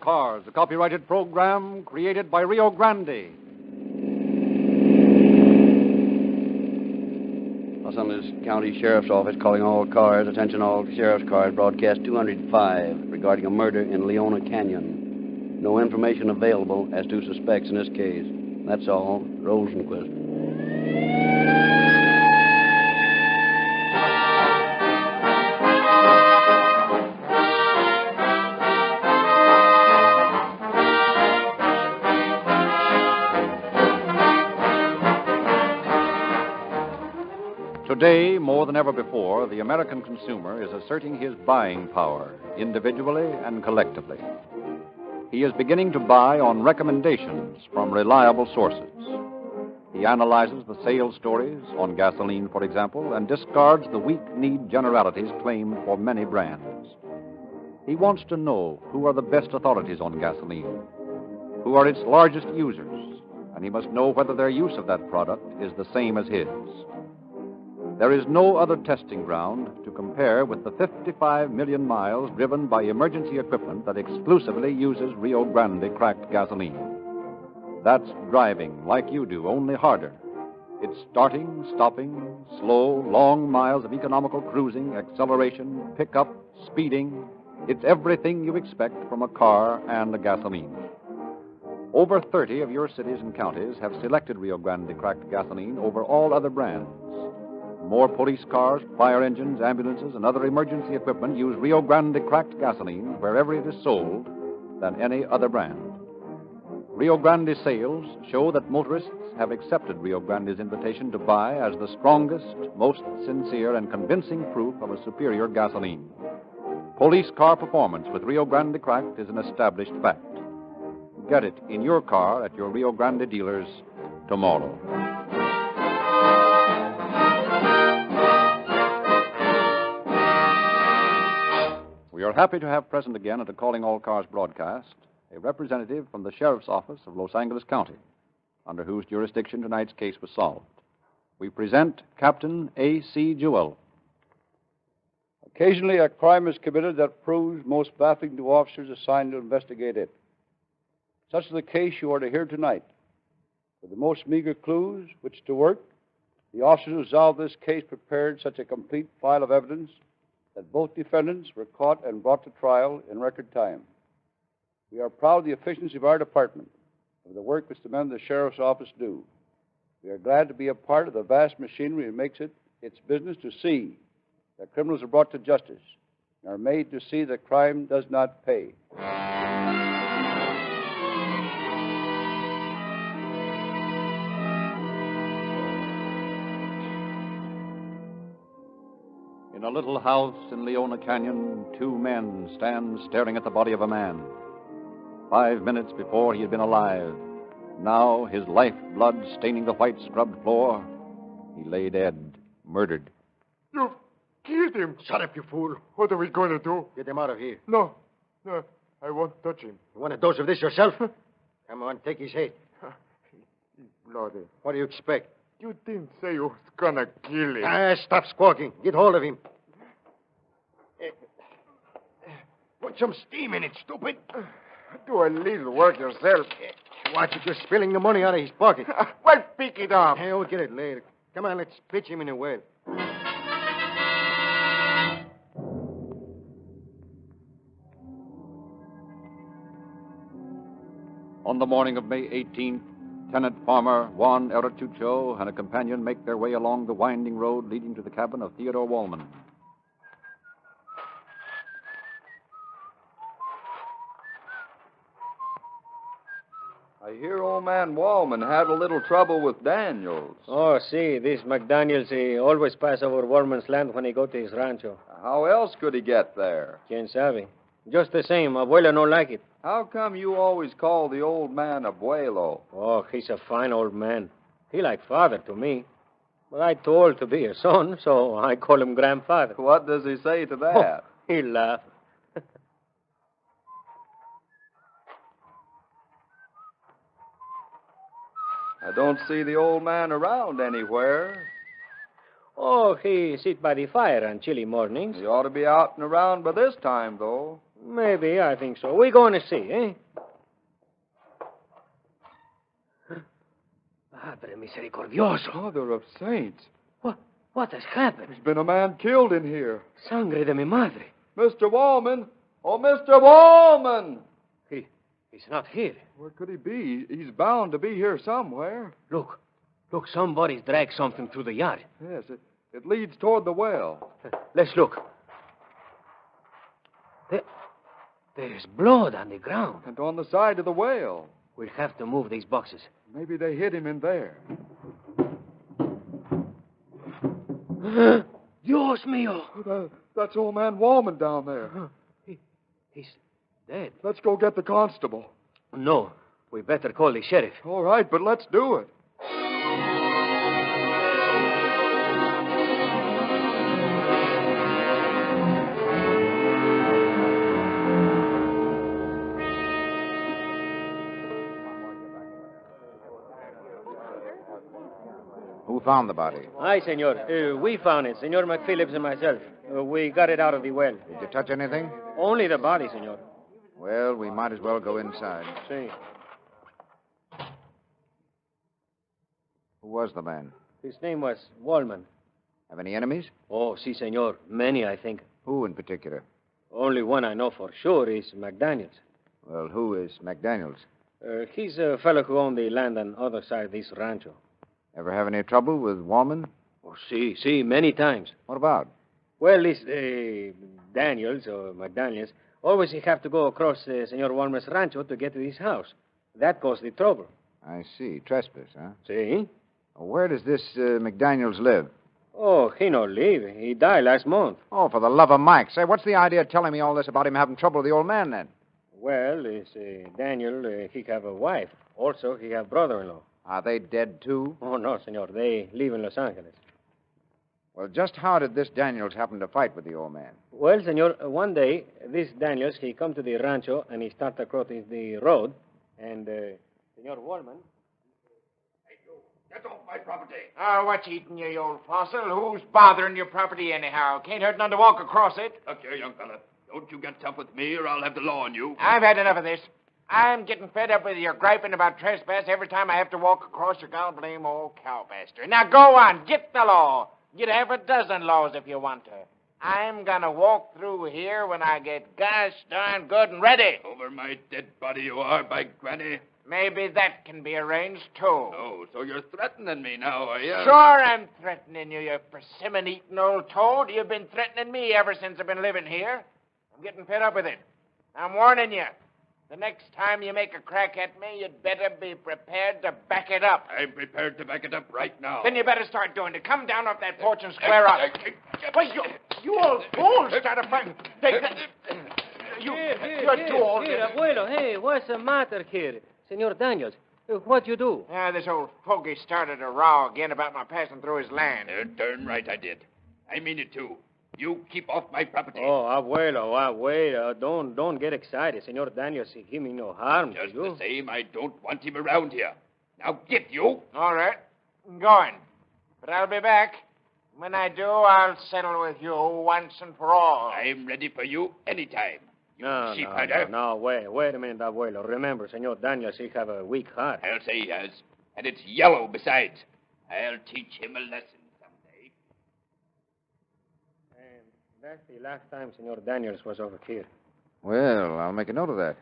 Cars, a copyrighted program created by Rio Grande. Los Angeles County Sheriff's Office calling all cars. Attention all sheriff's cars. Broadcast 205 regarding a murder in Leona Canyon. No information available as to suspects in this case. That's all. Rosenquist. Today, more than ever before, the American consumer is asserting his buying power, individually and collectively. He is beginning to buy on recommendations from reliable sources. He analyzes the sales stories on gasoline, for example, and discards the weak-kneed generalities claimed for many brands. He wants to know who are the best authorities on gasoline, who are its largest users, and he must know whether their use of that product is the same as his. There is no other testing ground to compare with the 55 million miles driven by emergency equipment that exclusively uses Rio Grande cracked gasoline. That's driving like you do, only harder. It's starting, stopping, slow, long miles of economical cruising, acceleration, pickup, speeding. It's everything you expect from a car and a gasoline. Over 30 of your cities and counties have selected Rio Grande cracked gasoline over all other brands. More police cars, fire engines, ambulances, and other emergency equipment use Rio Grande cracked gasoline wherever it is sold than any other brand. Rio Grande sales show that motorists have accepted Rio Grande's invitation to buy as the strongest, most sincere, and convincing proof of a superior gasoline. Police car performance with Rio Grande cracked is an established fact. Get it in your car at your Rio Grande dealers tomorrow. We are happy to have present again at the Calling All Cars broadcast a representative from the Sheriff's Office of Los Angeles County, under whose jurisdiction tonight's case was solved. We present Captain A.C. Jewell. Occasionally, a crime is committed that proves most baffling to officers assigned to investigate it. Such is the case you are to hear tonight. With the most meager clues which to work, the officers who solved this case prepared such a complete file of evidence that both defendants were caught and brought to trial in record time. We are proud of the efficiency of our department, of the work which the men of the Sheriff's Office do. We are glad to be a part of the vast machinery that makes it its business to see that criminals are brought to justice and are made to see that crime does not pay. In a little house in Leona Canyon, two men stand staring at the body of a man. 5 minutes before he had been alive. Now, his lifeblood staining the white scrubbed floor, he lay dead, murdered. You've killed him. Shut up, you fool. What are we going to do? Get him out of here. No, I won't touch him. You want a dose of this yourself? Come on, take his head. He's bloody. What do you expect? You didn't say you was going to kill him. Stop squawking. Get hold of him. Put some steam in it, stupid. Do a little work yourself. Watch it. You're spilling the money out of his pocket. Well, pick it up. Hey, we'll get it later. Come on, let's pitch him in a well. On the morning of May 18th, Tenant Farmer Juan Eratucho and a companion make their way along the winding road leading to the cabin of Theodore Wallman. I hear old man Wallman had a little trouble with Daniels. Oh, see, this McDaniels, he always pass over Wallman's land when he go to his rancho. How else could he get there? Quien sabe? Just the same, Abuela don't like it. How come you always call the old man Abuelo? Oh, he's a fine old man. He like father to me. But I too old to be a son, so I call him grandfather. What does he say to that? He laughs. I don't see the old man around anywhere. Oh, he sit by the fire on chilly mornings. He ought to be out and around by this time, though. Maybe, I think so. We're going to see, eh? Padre misericordioso. Mother of saints. What has happened? There's been a man killed in here. Sangre de mi madre. Mr. Wallman. Oh, Mr. Wallman. He's not here. Where could he be? He's bound to be here somewhere. Look, somebody's dragged something through the yard. Yes, it leads toward the well. Let's look. There's blood on the ground. And on the side of the well. We'll have to move these boxes. Maybe they hid him in there. Dios mío. That's old man Wallman down there. He's dead. Let's go get the constable. No, we better call the sheriff. All right, but let's do it. Who found the body? Aye, senor. We found it, Senor McPhillips and myself. We got it out of the well. Did you touch anything? Only the body, senor. Well, we might as well go inside. See. Who was the man? His name was Wallman. Have any enemies? Oh, si, senor. Many, I think. Who in particular? Only one I know for sure is McDaniels. Well, who is McDaniels? He's a fellow who owned the land on the other side of this rancho. Ever have any trouble with Wallman? Oh, si, many times. What about? Well, this Daniels, or McDaniels, always have to go across Senor Wallman's rancho to get to his house. That caused the trouble. I see. Trespass, huh? See? Where does this McDaniels live? Oh, he no live. He died last month. Oh, for the love of Mike. Say, what's the idea of telling me all this about him having trouble with the old man, then? Well, Daniel, he have a wife. Also, he have brother-in-law. Are they dead, too? Oh, no, senor. They live in Los Angeles. Well, just how did this Daniels happen to fight with the old man? Well, senor, one day, this Daniels, he come to the rancho, and he start across the road, and Senor Wallman... Get off my property. Oh, what's eating you, you old fossil? Who's bothering your property anyhow? Can't hurt none to walk across it. Look here, young fella. Don't you get tough with me, or I'll have the law on you. I've had enough of this. I'm getting fed up with your griping about trespass every time I have to walk across your god-blame old cowbastard. Now go on, get the law. Get half a dozen laws if you want to. I'm gonna walk through here when I get gosh darn good and ready. Over my dead body you are, by granny. Maybe that can be arranged, too. Oh, so you're threatening me now, are you? Sure I'm threatening you, you persimmon-eating old toad. You've been threatening me ever since I've been living here. I'm getting fed up with it. I'm warning you. The next time you make a crack at me, you'd better be prepared to back it up. I'm prepared to back it up right now. Then you better start doing it. Come down off that porch and square up. Wait, you old fool, start a fight. Take that. You're too old. Here, abuelo, hey, what's the matter here? Senor Daniels, what you do? This old fogey started a row again about my passing through his land. Darn right I did. I mean it, too. You keep off my property. Oh, abuelo, don't get excited. Senor Daniels, he mean no harm Just to you. the same, I don't want him around here. Now get you. All right, I'm going. But I'll be back. When I do, I'll settle with you once and for all. I'm ready for you anytime. No, wait a minute, abuelo. Remember, Senor Daniels, he have a weak heart. I'll say he has. And it's yellow besides. I'll teach him a lesson someday. And that's the last time Senor Daniels was over here. Well, I'll make a note of that.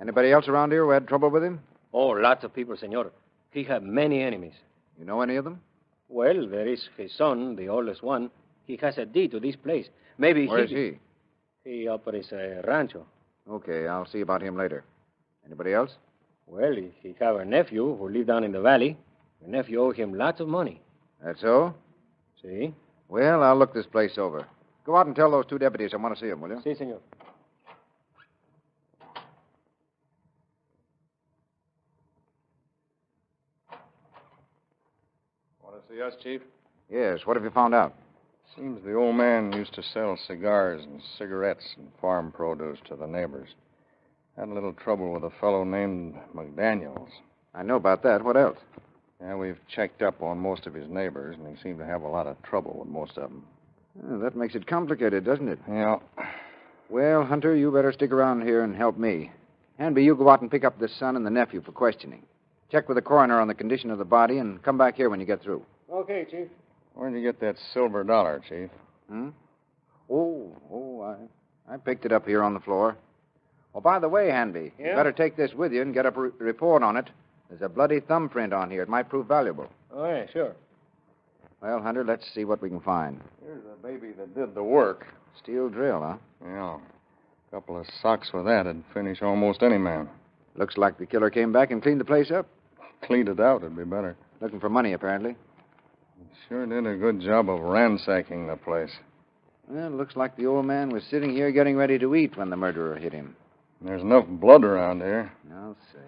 Anybody else around here who had trouble with him? Oh, lots of people, Senor. He have many enemies. You know any of them? Well, there is his son, the oldest one. He has a deed to this place. Maybe Where is he? He operates a rancho. Okay, I'll see about him later. Anybody else? Well, he have a nephew who live down in the valley. The nephew owe him lots of money. That's so? See? Well, I'll look this place over. Go out and tell those two deputies I want to see them, will you? Si, senor. Want to see us, Chief? Yes, what have you found out? Seems the old man used to sell cigars and cigarettes and farm produce to the neighbors. Had a little trouble with a fellow named McDaniels. I know about that. What else? Yeah, we've checked up on most of his neighbors, and he seemed to have a lot of trouble with most of them. That makes it complicated, doesn't it? Yeah. Well, Hunter, you better stick around here and help me. Hanby, you go out and pick up the son and the nephew for questioning. Check with the coroner on the condition of the body and come back here when you get through. Okay, Chief. Where'd you get that silver dollar, Chief? I picked it up here on the floor. Oh, by the way, Hanby, Yeah? you better take this with you and get a report on it. There's a bloody thumbprint on here. It might prove valuable. Oh, yeah, sure. Well, Hunter, let's see what we can find. Here's the baby that did the work. Steel drill, huh? Yeah. A couple of socks with that'd finish almost any man. Looks like the killer came back and cleaned the place up. Cleaned it out, it'd be better. Looking for money, apparently. Sure did a good job of ransacking the place. Well, it looks like the old man was sitting here getting ready to eat when the murderer hit him. There's enough blood around here. I'll say.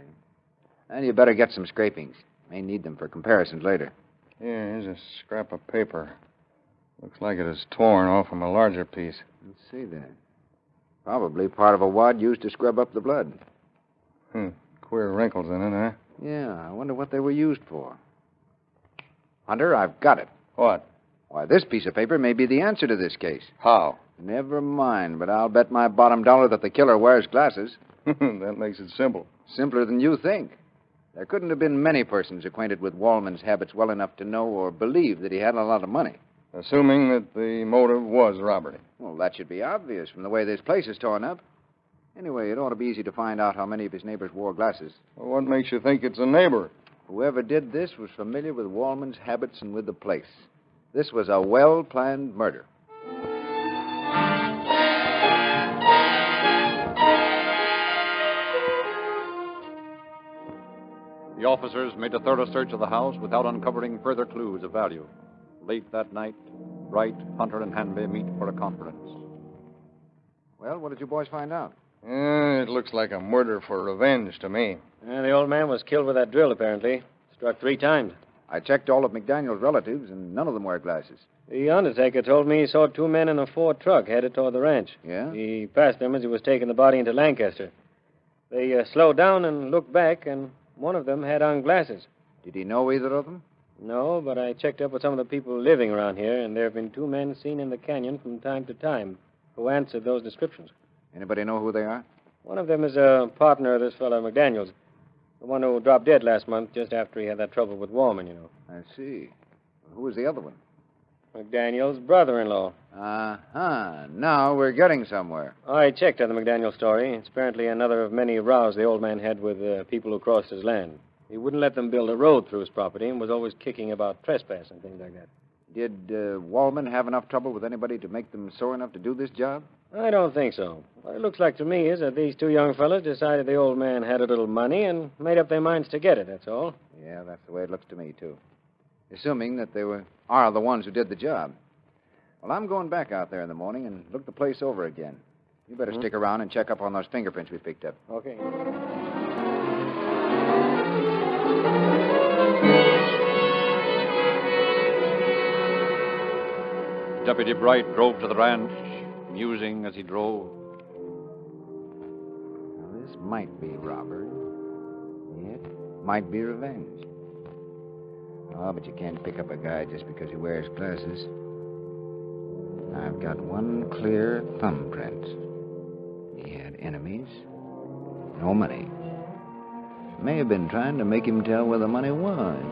And you better get some scrapings. May need them for comparisons later. Yeah, here's a scrap of paper. Looks like it is torn off from a larger piece. Let's see there. Probably part of a wad used to scrub up the blood. Queer wrinkles in it, huh? Yeah, I wonder what they were used for. Hunter, I've got it. What? Why, this piece of paper may be the answer to this case. How? Never mind, but I'll bet my bottom dollar that the killer wears glasses. That makes it simple. Simpler than you think. There couldn't have been many persons acquainted with Wallman's habits well enough to know or believe that he had a lot of money. Assuming that the motive was robbery. Well, that should be obvious from the way this place is torn up. Anyway, it ought to be easy to find out how many of his neighbors wore glasses. Well, what makes you think it's a neighbor? Whoever did this was familiar with Wallman's habits and with the place. This was a well-planned murder. The officers made a thorough search of the house without uncovering further clues of value. Late that night, Wright, Hunter, and Hanby meet for a conference. Well, what did you boys find out? It looks like a murder for revenge to me. The old man was killed with that drill, apparently. Struck 3 times. I checked all of McDaniel's relatives, and none of them wear glasses. The undertaker told me he saw 2 men in a Ford truck headed toward the ranch. Yeah? He passed them as he was taking the body into Lancaster. They slowed down and looked back, and one of them had on glasses. Did he know either of them? No, but I checked up with some of the people living around here, and there have been 2 men seen in the canyon from time to time who answered those descriptions. Anybody know who they are? One of them is a partner of this fellow McDaniel's. The one who dropped dead last month just after he had that trouble with Wallman, you know. I see. Who was the other one? McDaniel's brother-in-law. Uh-huh. Now we're getting somewhere. I checked on the McDaniel story. It's apparently another of many rows the old man had with people who crossed his land. He wouldn't let them build a road through his property and was always kicking about trespass and things like that. Did Wallman have enough trouble with anybody to make them sore enough to do this job? I don't think so. What it looks like to me is that these 2 young fellows decided the old man had a little money and made up their minds to get it, that's all. Yeah, that's the way it looks to me, too. Assuming that they are the ones who did the job. Well, I'm going back out there in the morning and look the place over again. You better stick around and check up on those fingerprints we picked up. Okay. Deputy Bright drove to the ranch, musing as he drove. Now, this might be robbery. Yet, might be revenge. Oh, but you can't pick up a guy just because he wears glasses. I've got one clear thumbprint. He had enemies. No money. May have been trying to make him tell where the money was.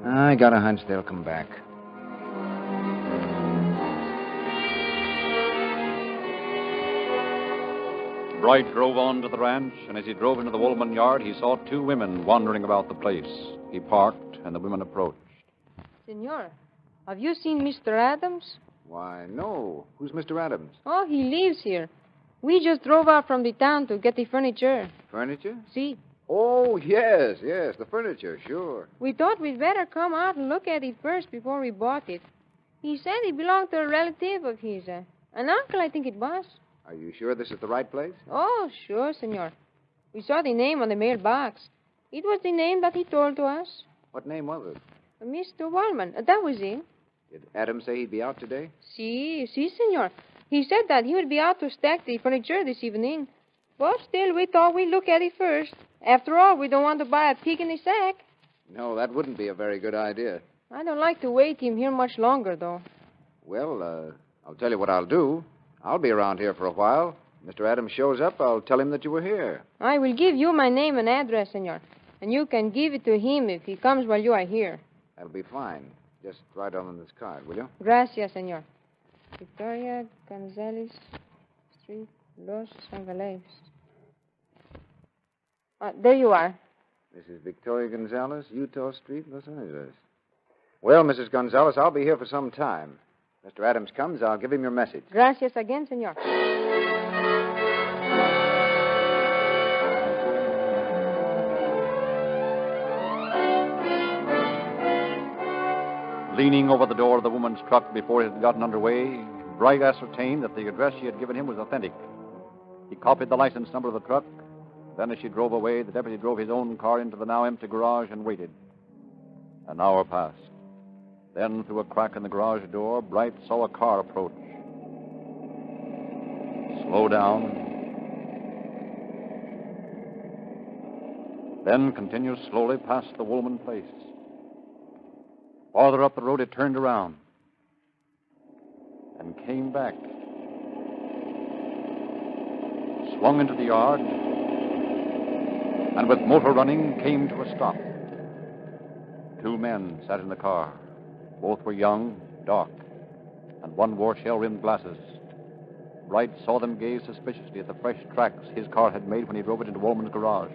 I got a hunch they'll come back. Bright drove on to the ranch, and as he drove into the Woolman yard, he saw 2 women wandering about the place. He parked, and the women approached. Senor, have you seen Mr. Adams? Why, no. Who's Mr. Adams? Oh, he lives here. We just drove out from the town to get the furniture. Furniture? See? Oh, yes, the furniture, sure. We thought we'd better come out and look at it first before we bought it. He said it belonged to a relative of his. An uncle, I think it was. Are you sure this is the right place? Oh, sure, senor. We saw the name on the mailbox. It was the name that he told to us. What name was it? Mr. Wallman. That was him. Did Adams say he'd be out today? Si, senor. He said that he would be out to stack the furniture this evening. But still, we thought we'd look at it first. After all, we don't want to buy a pig in a sack. No, that wouldn't be a very good idea. I don't like to wait him here much longer, though. Well, I'll tell you what I'll do. I'll be around here for a while. Mr. Adams shows up, I'll tell him that you were here. I will give you my name and address, senor. And you can give it to him if he comes while you are here. That'll be fine. Just write on this card, will you? Gracias, senor. Victoria Gonzalez Street, Los Angeles. There you are. Mrs. Victoria Gonzalez, Utah Street, Los Angeles. Well, Mrs. Gonzalez, I'll be here for some time. Mr. Adams comes, I'll give him your message. Gracias again, senor. Leaning over the door of the woman's truck before it had gotten underway, Bright ascertained that the address she had given him was authentic. He copied the license number of the truck. Then, as she drove away, the deputy drove his own car into the now empty garage and waited. An hour passed. Then, through a crack in the garage door, Bright saw a car approach. Slow down. Then continue slowly past the Woolman place. Farther up the road, it turned around and came back. Swung into the yard, and with motor running, came to a stop. Two men sat in the car. Both were young, dark, and one wore shell-rimmed glasses. Bright saw them gaze suspiciously at the fresh tracks his car had made when he drove it into Woolman's garage.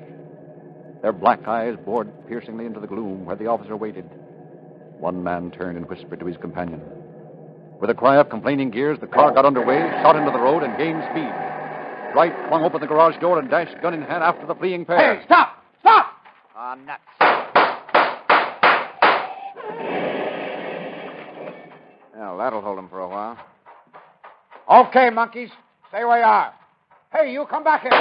Their black eyes bored piercingly into the gloom where the officer waited. One man turned and whispered to his companion. With a cry of complaining gears, the car got underway, shot into the road, and gained speed. Bright flung open the garage door and dashed gun in hand after the fleeing pair. Hey, stop! Stop! Ah, nuts. Well, that'll hold him for a while. Okay, monkeys. Stay where you are. Hey, you come back here.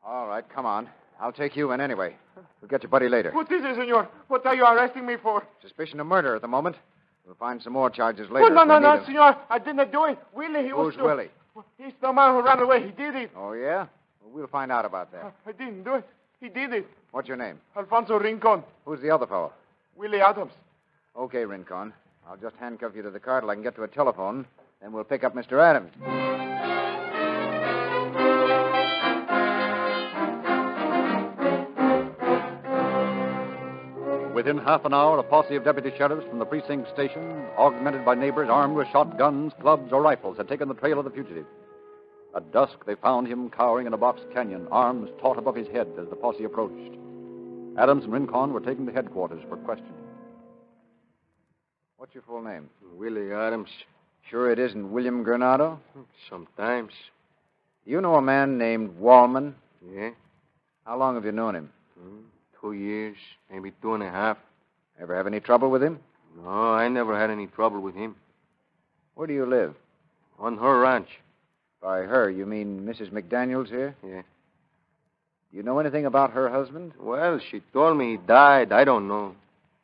All right, come on. I'll take you in anyway. We'll get your buddy later. What is it, senor? What are you arresting me for? Suspicion of murder at the moment. We'll find some more charges later. Oh, no, senor. I didn't do it. Willie, he was... Who's Willie? He's the man who ran away. He did it. Oh, yeah? Well, we'll find out about that. I didn't do it. He did it. What's your name? Alfonso Rincon. Who's the other fellow? Willie Adams. Okay, Rincon. I'll just handcuff you to the car till I can get to a telephone. Then we'll pick up Mr. Adams. Within half an hour, a posse of deputy sheriffs from the precinct station, augmented by neighbors armed with shotguns, clubs, or rifles, had taken the trail of the fugitive. At dusk, they found him cowering in a box canyon, arms taut above his head as the posse approached. Adams and Rincon were taken to headquarters for questioning. What's your full name? Willie Adams. Sure it isn't William Granado? Sometimes. You know a man named Wallman? Yeah. How long have you known him? 2 years, maybe 2.5. Ever have any trouble with him? No, I never had any trouble with him. Where do you live? On her ranch. By her, you mean Mrs. McDaniels here? Yeah. Do you know anything about her husband? Well, she told me he died. I don't know.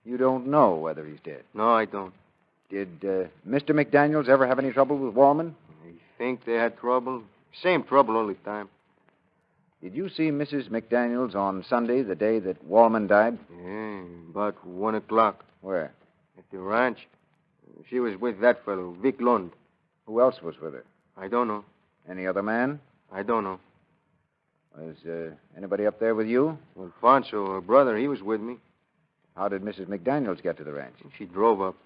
You don't know whether he's dead? No, I don't. Did Mr. McDaniels ever have any trouble with Wallman? I think they had trouble. Same trouble all the time. Did you see Mrs. McDaniels on Sunday, the day that Wallman died? Yeah, about 1 o'clock. Where? At the ranch. She was with that fellow, Vic Lund. Who else was with her? I don't know. Any other man? I don't know. Was anybody up there with you? Alfonso, her brother, he was with me. How did Mrs. McDaniels get to the ranch? She drove up.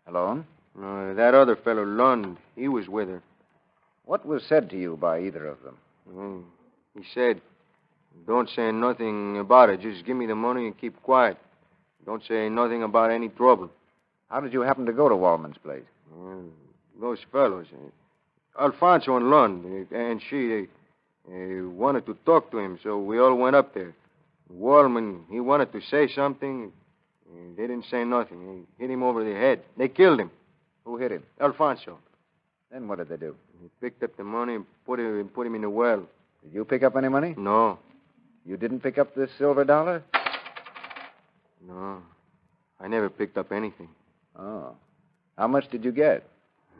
Alone? That other fellow, Lund, he was with her. What was said to you by either of them? He said, don't say nothing about it. Just give me the money and keep quiet. Don't say nothing about any trouble. How did you happen to go to Wallman's place? Those fellows, Alfonso and Lund, and she, wanted to talk to him, so we all went up there. Wallman, he wanted to say something. They didn't say nothing. They hit him over the head. They killed him. Who hit him? Alfonso. Then what did they do? He picked up the money and put him in the well. Did you pick up any money? No. You didn't pick up this silver dollar? No. I never picked up anything. Oh. How much did you get?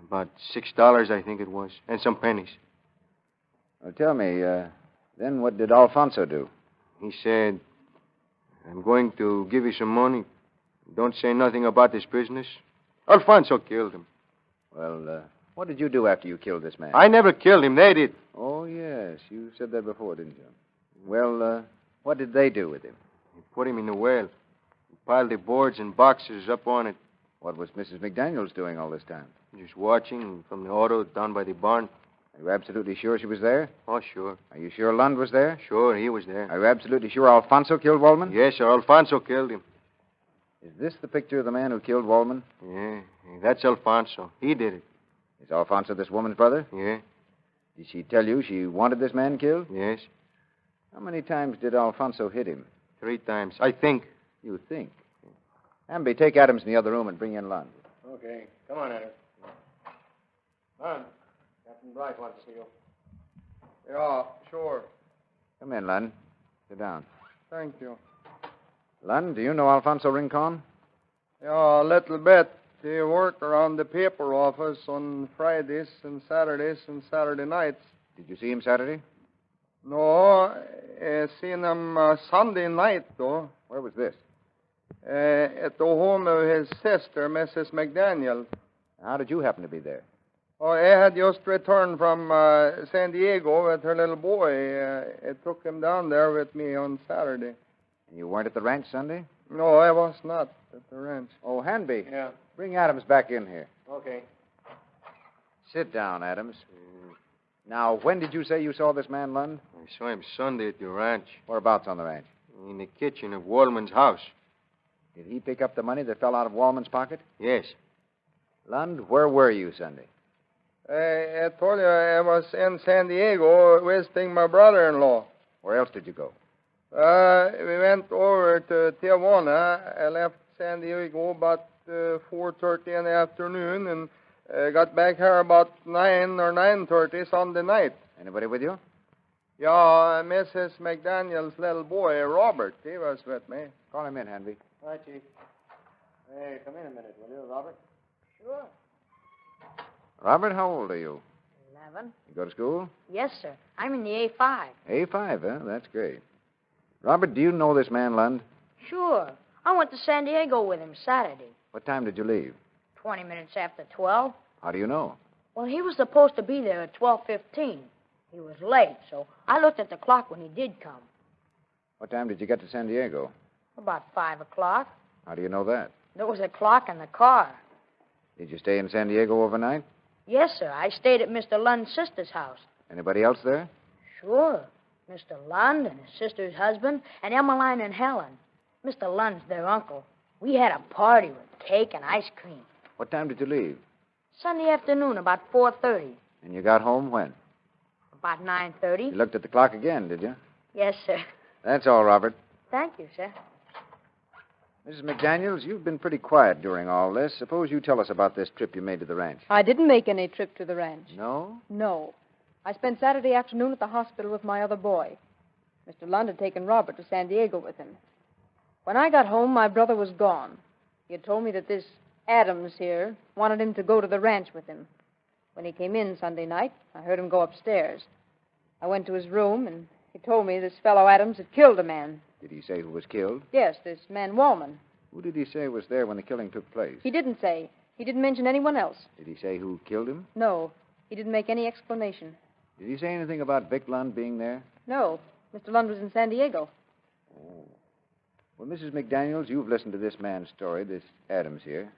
About $6, I think it was, and some pennies. Well, tell me, then what did Alfonso do? He said, I'm going to give you some money. Don't say nothing about this business. Alfonso killed him. Well, what did you do after you killed this man? I never killed him. They did. Oh, yes. You said that before, didn't you? Well, what did they do with him? He put him in the well. He piled the boards and boxes up on it. What was Mrs. McDaniels doing all this time? Just watching from the auto down by the barn. Are you absolutely sure she was there? Oh, sure. Are you sure Lund was there? Sure, he was there. Are you absolutely sure Alfonso killed Waldman? Yes, sir. Alfonso killed him. Is this the picture of the man who killed Waldman? Yeah, that's Alfonso. He did it. Is Alfonso this woman's brother? Yeah. Did she tell you she wanted this man killed? Yes. How many times did Alfonso hit him? 3 times, I think. You think? Amby, take Adams in the other room and bring in Lund. Okay. Come on, Adams. Lund, Captain Bright wants to see you. Yeah, sure. Come in, Lund. Sit down. Thank you. Lund, do you know Alfonso Rincon? Yeah, a little bit. He worked around the paper office on Fridays and Saturday nights. Did you see him Saturday? No, I seen him Sunday night, though. Where was this? At the home of his sister, Mrs. McDaniel. How did you happen to be there? Oh, I had just returned from San Diego with her little boy. I took him down there with me on Saturday. And you weren't at the ranch Sunday? No, I was not at the ranch. Oh, Hanby. Yeah. Bring Adams back in here. Okay. Sit down, Adams. Now, when did you say you saw this man, Lund? I saw him Sunday at the ranch. Whereabouts on the ranch? In the kitchen of Waldman's house. Did he pick up the money that fell out of Waldman's pocket? Yes. Lund, where were you Sunday? I told you I was in San Diego visiting my brother-in-law. Where else did you go? We went over to Tijuana. I left San Diego about 4:30 in the afternoon and got back here about 9 or 9:30 Sunday night. Anybody with you? Yeah, Mrs. McDaniel's little boy, Robert, he was with me. Call him in, Hanby. All right, Chief. Hey, come in a minute, will you, Robert? Sure. Robert, how old are you? 11. You go to school? Yes, sir. I'm in the A5. A5, huh? That's great. Robert, do you know this man, Lund? Sure. I went to San Diego with him Saturday. What time did you leave? 20 minutes after 12. How do you know? Well, he was supposed to be there at 12:15. He was late, so I looked at the clock when he did come. What time did you get to San Diego? About 5 o'clock. How do you know that? There was a clock in the car. Did you stay in San Diego overnight? Yes, sir. I stayed at Mr. Lund's sister's house. Anybody else there? Sure. Mr. Lund and his sister's husband, and Emmeline and Helen. Mr. Lund's their uncle. We had a party with cake and ice cream. What time did you leave? Sunday afternoon, about 4:30. And you got home when? About 9:30. You looked at the clock again, did you? Yes, sir. That's all, Robert. Thank you, sir. Mrs. McDaniels, you've been pretty quiet during all this. Suppose you tell us about this trip you made to the ranch. I didn't make any trip to the ranch. No? No. I spent Saturday afternoon at the hospital with my other boy. Mr. Lund had taken Robert to San Diego with him. When I got home, my brother was gone. He had told me that this Adams here wanted him to go to the ranch with him. When he came in Sunday night, I heard him go upstairs. I went to his room, and he told me this fellow Adams had killed a man. Did he say who was killed? Yes, this man Wallman. Who did he say was there when the killing took place? He didn't say. He didn't mention anyone else. Did he say who killed him? No, he didn't make any explanation. Did he say anything about Vic Lund being there? No, Mr. Lund was in San Diego. Oh. Well, Mrs. McDaniels, you've listened to this man's story, this Adams here.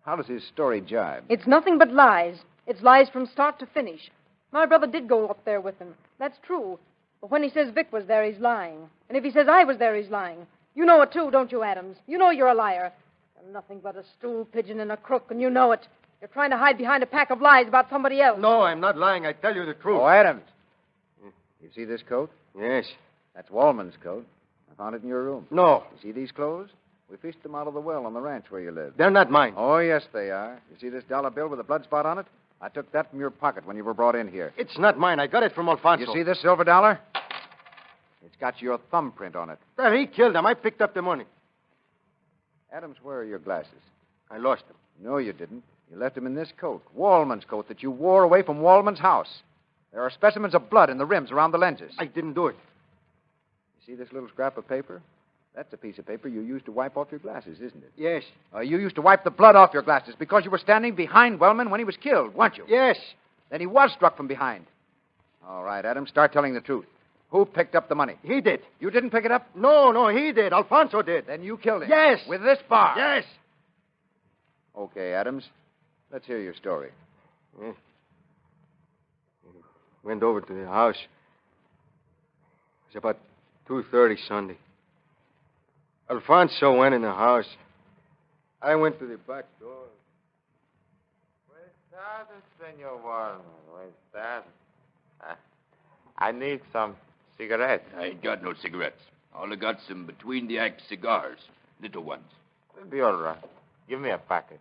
How does his story jibe? It's nothing but lies. It's lies from start to finish. My brother did go up there with him. That's true. But when he says Vic was there, he's lying. And if he says I was there, he's lying. You know it, too, don't you, Adams? You know you're a liar. You're nothing but a stool pigeon and a crook, and you know it. You're trying to hide behind a pack of lies about somebody else. No, I'm not lying. I tell you the truth. Oh, Adams. You see this coat? Yes. That's Wallman's coat. I found it in your room. No. You see these clothes? We fished them out of the well on the ranch where you live. They're not mine. Oh, yes, they are. You see this dollar bill with a blood spot on it? I took that from your pocket when you were brought in here. It's not mine. I got it from Alfonso. You see this silver dollar? It's got your thumbprint on it. Well, he killed him. I picked up the money. Adams, where are your glasses? I lost them. No, you didn't. You left them in this coat, Wallman's coat, that you wore away from Wallman's house. There are specimens of blood in the rims around the lenses. I didn't do it. You see this little scrap of paper? That's a piece of paper you used to wipe off your glasses, isn't it? Yes. You used to wipe the blood off your glasses because you were standing behind Wellman when he was killed, weren't you? Yes. Then he was struck from behind. All right, Adams, start telling the truth. Who picked up the money? He did. You didn't pick it up? No, he did. Alfonso did. Then you killed him? Yes. With this bar? Yes. Okay, Adams. Let's hear your story. Yeah. Went over to the house. It was about 2:30 Sunday. Alfonso went in the house. I went to the back door. Senor Warner. Where's that? I need some cigarettes. I ain't got no cigarettes. All I got some between-the-act cigars. Little ones. It'll be all right. Give me a package.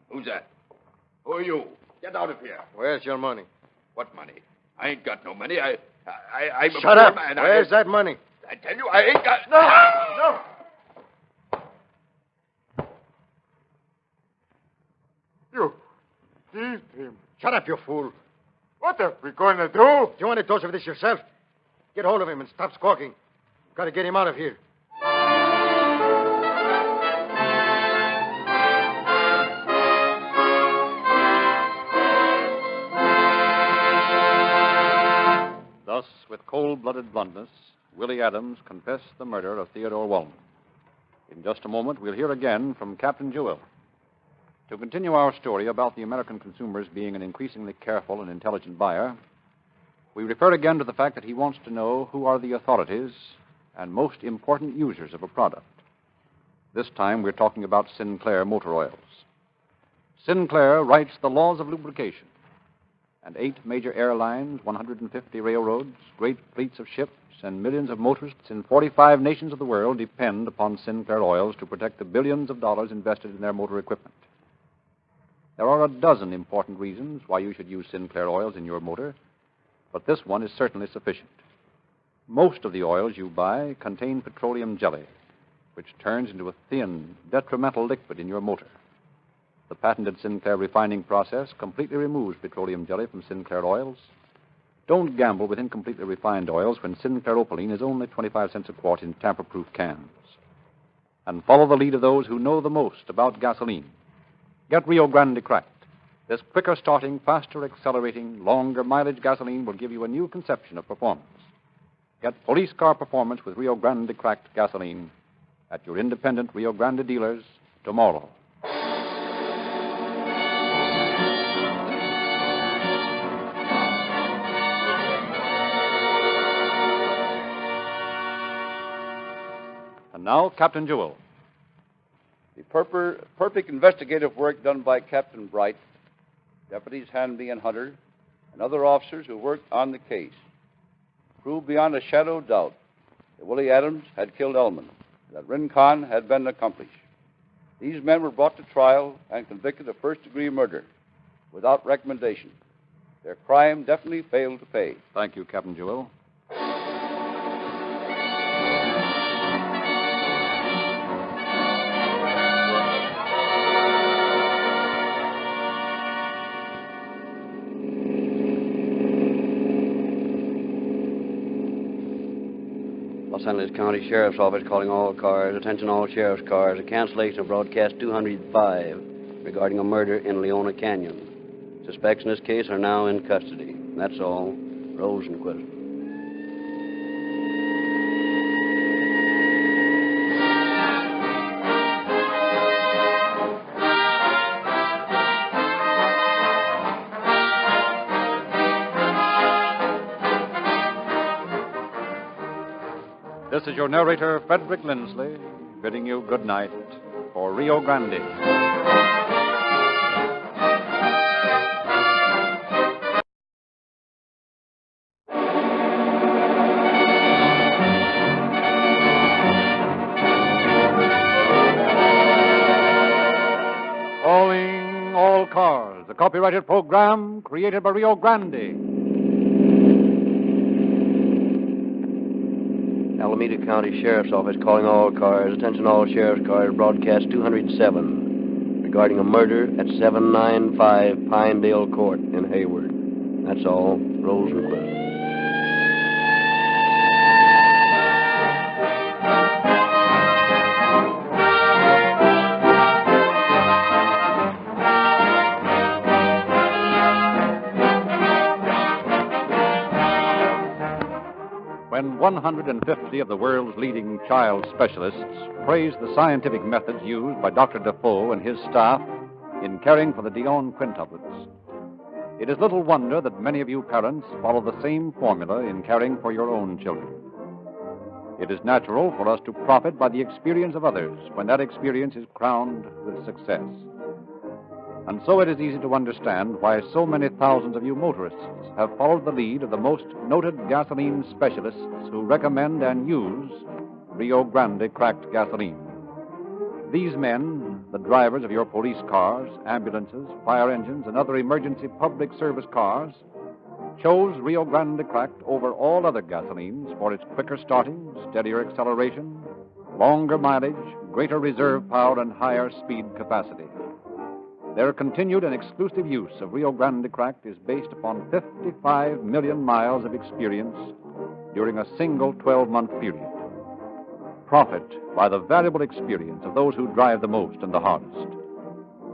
Who's that? Who are you? Get out of here. Where's your money? What money? I ain't got no money. I'm a Shut poor up. man. Where's that money? I tell you, I ain't got... No! You thieved him. Shut up, you fool. What are we going to do? Do you want a dose of this yourself? Get hold of him and stop squawking. Got to get him out of here. Thus, with cold-blooded bluntness, Willie Adams confessed the murder of Theodore Wellman. In just a moment, we'll hear again from Captain Jewell. To continue our story about the American consumer's being an increasingly careful and intelligent buyer, we refer again to the fact that he wants to know who are the authorities and most important users of a product. This time, we're talking about Sinclair Motor Oils. Sinclair writes the laws of lubrication, and 8 major airlines, 150 railroads, great fleets of ships, and millions of motorists in 45 nations of the world depend upon Sinclair oils to protect the billions of dollars invested in their motor equipment. There are a dozen important reasons why you should use Sinclair oils in your motor, but this one is certainly sufficient. Most of the oils you buy contain petroleum jelly, which turns into a thin, detrimental liquid in your motor. The patented Sinclair refining process completely removes petroleum jelly from Sinclair oils. Don't gamble with incompletely refined oils when Sinclair Opaline is only 25 cents a quart in tamper-proof cans. And follow the lead of those who know the most about gasoline. Get Rio Grande Cracked. This quicker starting, faster accelerating, longer mileage gasoline will give you a new conception of performance. Get police car performance with Rio Grande Cracked gasoline at your independent Rio Grande dealers tomorrow. And now, Captain Jewell. The perfect investigative work done by Captain Bright, Deputies Hanby and Hunter, and other officers who worked on the case proved beyond a shadow of doubt that Willie Adams had killed Elman, that Rincon had been accomplished. These men were brought to trial and convicted of first-degree murder without recommendation. Their crime definitely failed to pay. Thank you, Captain Jewell. Los Angeles County Sheriff's Office calling all cars. Attention all sheriff's cars. A cancellation of broadcast 205 regarding a murder in Leona Canyon. Suspects in this case are now in custody. That's all. Rosenquist. This is your narrator, Frederick Lindsley, bidding you good night for Rio Grande. Calling all cars, a copyrighted program created by Rio Grande. Alameda County Sheriff's Office calling all cars. Attention all sheriff's cars. Broadcast 207 regarding a murder at 795 Pinedale Court in Hayward. That's all. Rosenquist. When 150 of the world's leading child specialists praise the scientific methods used by Dr. Defoe and his staff in caring for the Dion quintuplets, it is little wonder that many of you parents follow the same formula in caring for your own children. It is natural for us to profit by the experience of others when that experience is crowned with success. And so it is easy to understand why so many thousands of you motorists have followed the lead of the most noted gasoline specialists who recommend and use Rio Grande cracked gasoline. These men, the drivers of your police cars, ambulances, fire engines, and other emergency public service cars, chose Rio Grande cracked over all other gasolines for its quicker starting, steadier acceleration, longer mileage, greater reserve power, and higher speed capacity. Their continued and exclusive use of Rio Grande cracked is based upon 55 million miles of experience during a single 12-month period. Profit by the valuable experience of those who drive the most and the hardest.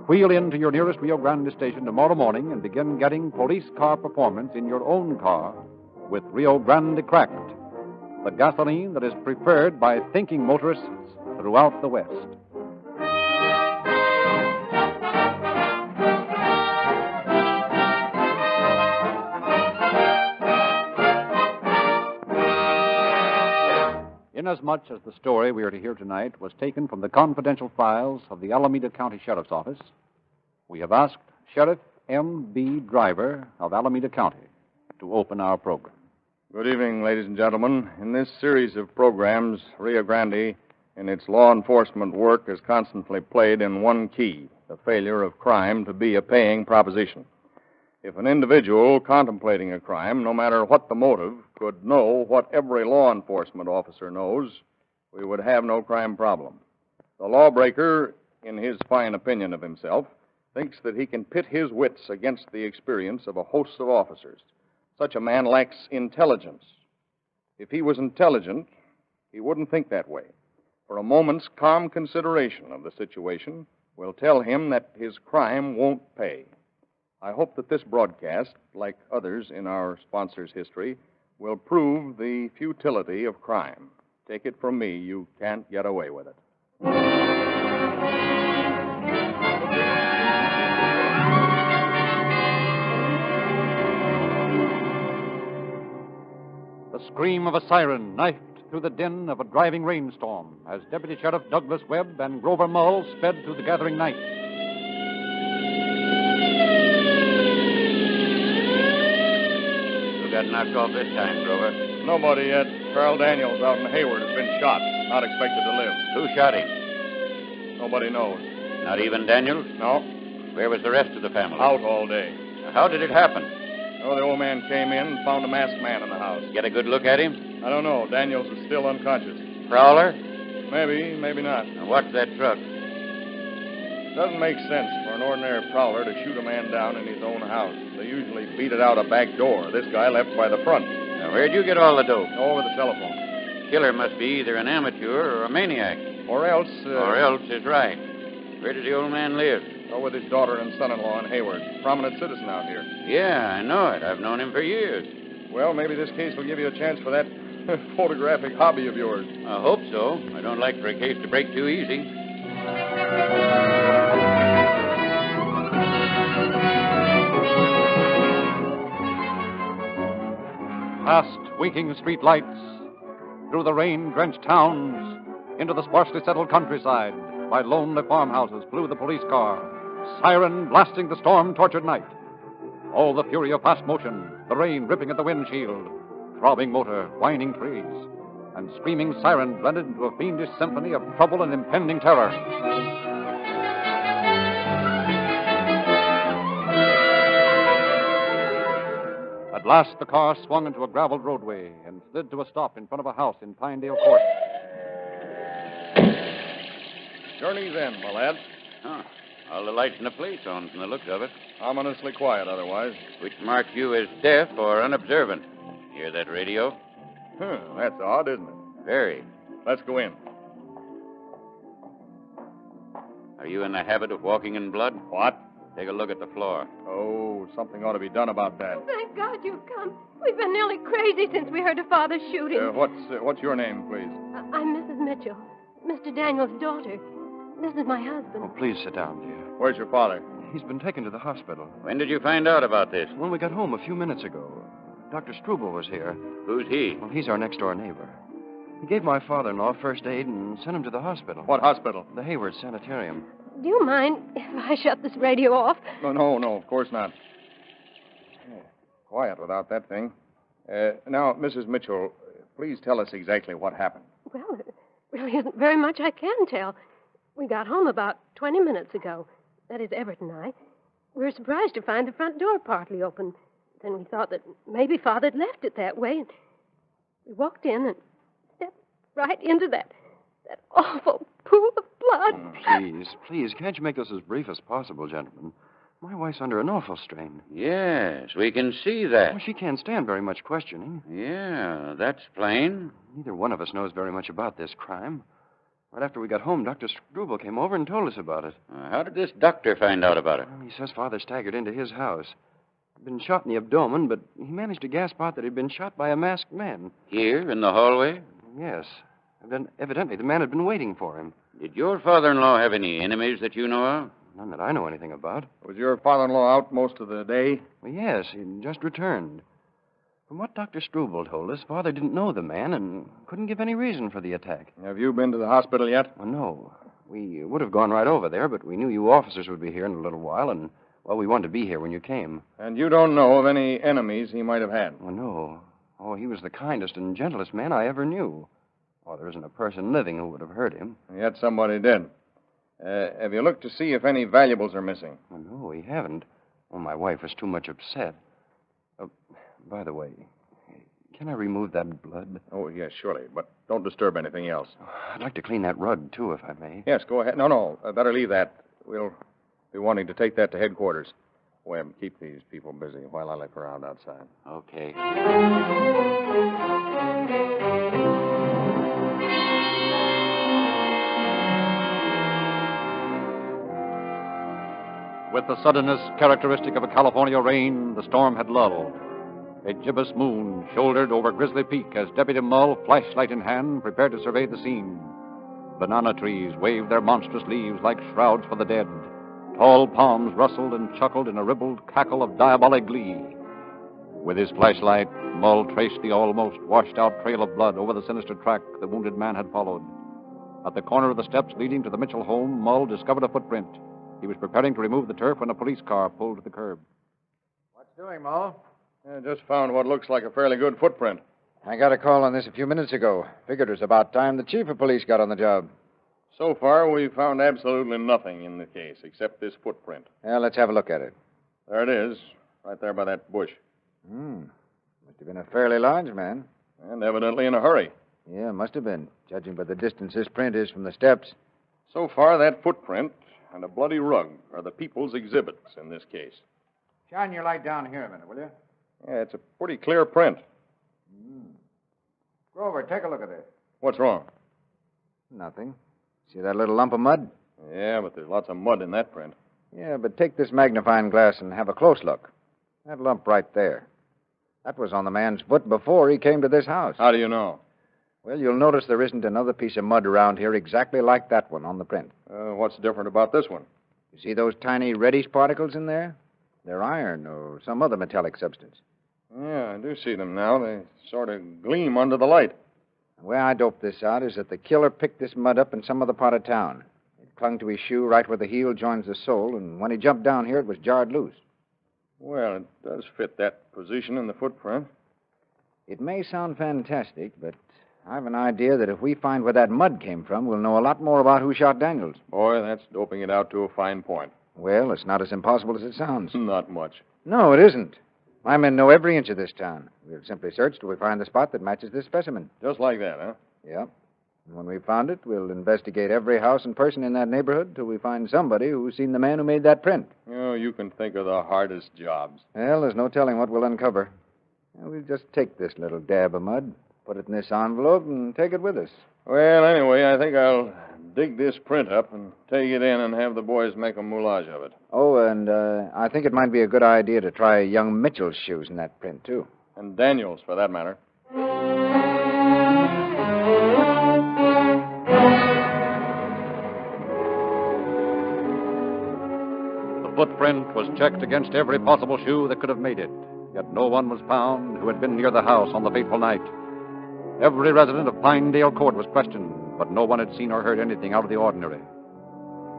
Wheel into your nearest Rio Grande station tomorrow morning and begin getting police car performance in your own car with Rio Grande cracked, the gasoline that is preferred by thinking motorists throughout the West. Inasmuch as the story we are to hear tonight was taken from the confidential files of the Alameda County Sheriff's Office, we have asked Sheriff M.B. Driver of Alameda County to open our program. Good evening, ladies and gentlemen. In this series of programs, Rio Grande, in its law enforcement work, has constantly played in one key, the failure of crime to be a paying proposition. If an individual contemplating a crime, no matter what the motive, could know what every law enforcement officer knows, we would have no crime problem. The lawbreaker, in his fine opinion of himself, thinks that he can pit his wits against the experience of a host of officers. Such a man lacks intelligence. If he was intelligent, he wouldn't think that way. For a moment's calm consideration of the situation will tell him that his crime won't pay. I hope that this broadcast, like others in our sponsor's history, will prove the futility of crime. Take it from me, you can't get away with it. The scream of a siren knifed through the din of a driving rainstorm as Deputy Sheriff Douglas Webb and Grover Mull sped through the gathering night. Got knocked off this time, Grover. Nobody yet. Carl Daniels out in Hayward has been shot. Not expected to live. Who shot him? Nobody knows. Not even Daniels? No. Where was the rest of the family? Out all day. How did it happen? Oh, the old man came in and found a masked man in the house. Get a good look at him? I don't know. Daniels is still unconscious. Prowler? Maybe, maybe not. Now, what's that truck? Doesn't make sense for an ordinary prowler to shoot a man down in his own house. They usually beat it out a back door. This guy left by the front. Now, where'd you get all the dope? Over the telephone. Killer must be either an amateur or a maniac. Or else... Or else is right. Where does the old man live? Oh, with his daughter and son-in-law in Hayward. Prominent citizen out here. Yeah, I know it. I've known him for years. Well, maybe this case will give you a chance for that photographic hobby of yours. I hope so. I don't like for a case to break too easy. Past winking street lights, through the rain-drenched towns, into the sparsely settled countryside, by lonely farmhouses flew the police car, siren blasting the storm-tortured night. All the fury of fast motion, the rain ripping at the windshield, throbbing motor, whining trees, and screaming siren blended into a fiendish symphony of trouble and impending terror. At last, the car swung into a graveled roadway and slid to a stop in front of a house in Pinedale Court. Journey's end, my lad. Huh. All the lights in the place on from the looks of it. Ominously quiet otherwise. Which marks you as deaf or unobservant. Hear that radio? That's odd, isn't it? Very. Let's go in. Are you in the habit of walking in blood? What? Take a look at the floor. Oh, something ought to be done about that. Thank God you've come. We've been nearly crazy since we heard of Father's shooting. What's your name, please? I'm Mrs. Mitchell, Mr. Daniel's daughter. This is my husband. Oh, please sit down, dear. Where's your father? He's been taken to the hospital. When did you find out about this? When we got home a few minutes ago. Dr. Struble was here. Who's he? Well, he's our next-door neighbor. He gave my father-in-law first aid and sent him to the hospital. What hospital? The Hayward Sanitarium. Do you mind if I shut this radio off? No, of course not. Quiet without that thing. Now, Mrs. Mitchell, please tell us exactly what happened. Well, there really isn't very much I can tell. We got home about 20 minutes ago. That is, Everett and I. We were surprised to find the front door partly open. Then we thought that maybe Father had left it that way. And we walked in and stepped right into that awful pool of blood. Please, can't you make this as brief as possible, gentlemen? My wife's under an awful strain. Yes, we can see that. Well, she can't stand very much questioning. Yeah, that's plain. Neither one of us knows very much about this crime. Right after we got home, Dr. Struble came over and told us about it. How did this doctor find out about it? Well, he says Father staggered into his house. He'd been shot in the abdomen, but he managed to gasp out that he'd been shot by a masked man. Here, in the hallway? Yes. Evidently, the man had been waiting for him. Did your father-in-law have any enemies that you know of? None that I know anything about. Was your father-in-law out most of the day? Well, yes, he'd just returned. From what Dr. Struble told us, Father didn't know the man and couldn't give any reason for the attack. Have you been to the hospital yet? Well, no. We would have gone right over there, but we knew you officers would be here in a little while, and, well, we wanted to be here when you came. And you don't know of any enemies he might have had? Well, no. Oh, he was the kindest and gentlest man I ever knew. Oh, there isn't a person living who would have hurt him. Yet somebody did. Have you looked to see if any valuables are missing? Well, no, we haven't. Well, my wife was too much upset. By the way, can I remove that blood? Oh, yes, surely, but don't disturb anything else. I'd like to clean that rug, too, if I may. Yes, go ahead. No, better leave that. We'll be wanting to take that to headquarters. Webb, keep these people busy while I look around outside. Okay. With the suddenness characteristic of a California rain, the storm had lulled. A gibbous moon shouldered over Grizzly Peak as Deputy Mull, flashlight in hand, prepared to survey the scene. Banana trees waved their monstrous leaves like shrouds for the dead. Tall palms rustled and chuckled in a ribald cackle of diabolic glee. With his flashlight, Mull traced the almost washed-out trail of blood over the sinister track the wounded man had followed. At the corner of the steps leading to the Mitchell home, Mull discovered a footprint. He was preparing to remove the turf when a police car pulled to the curb. What's doing, Mull? I just found what looks like a fairly good footprint. I got a call on this a few minutes ago. Figured it was about time the chief of police got on the job. So far, we've found absolutely nothing in the case except this footprint. Well, let's have a look at it. There it is, right there by that bush. Must have been a fairly large man. And evidently in a hurry. Yeah, must have been, judging by the distance this print is from the steps. So far, that footprint and a bloody rug are the people's exhibits in this case. Shine your light down here a minute, will you? Yeah, it's a pretty clear print. Grover, take a look at this. What's wrong? Nothing. See that little lump of mud? Yeah, but there's lots of mud in that print. Yeah, but take this magnifying glass and have a close look. That lump right there. That was on the man's foot before he came to this house. How do you know? Well, you'll notice there isn't another piece of mud around here exactly like that one on the print. What's different about this one? You see those tiny reddish particles in there? They're iron or some other metallic substance. Yeah, I do see them now. They sort of gleam under the light. The way I dope this out is that the killer picked this mud up in some other part of town. It clung to his shoe right where the heel joins the sole, and when he jumped down here, it was jarred loose. Well, it does fit that position in the footprint. It may sound fantastic, but I've an idea that if we find where that mud came from, we'll know a lot more about who shot Daniels. Boy, that's doping it out to a fine point. Well, it's not as impossible as it sounds. Not much. No, it isn't. My men know every inch of this town. We'll simply search till we find the spot that matches this specimen. Just like that, huh? Yeah. And when we've found it, we'll investigate every house and person in that neighborhood till we find somebody who's seen the man who made that print. Oh, you can think of the hardest jobs. Well, there's no telling what we'll uncover. We'll just take this little dab of mud, put it in this envelope, and take it with us. Well, anyway, I think I'll dig this print up and take it in and have the boys make a moulage of it. Oh, and I think it might be a good idea to try young Mitchell's shoes in that print, too. And Daniel's, for that matter. The footprint was checked against every possible shoe that could have made it, yet no one was found who had been near the house on the fateful night. Every resident of Pinedale Court was questioned, but no one had seen or heard anything out of the ordinary.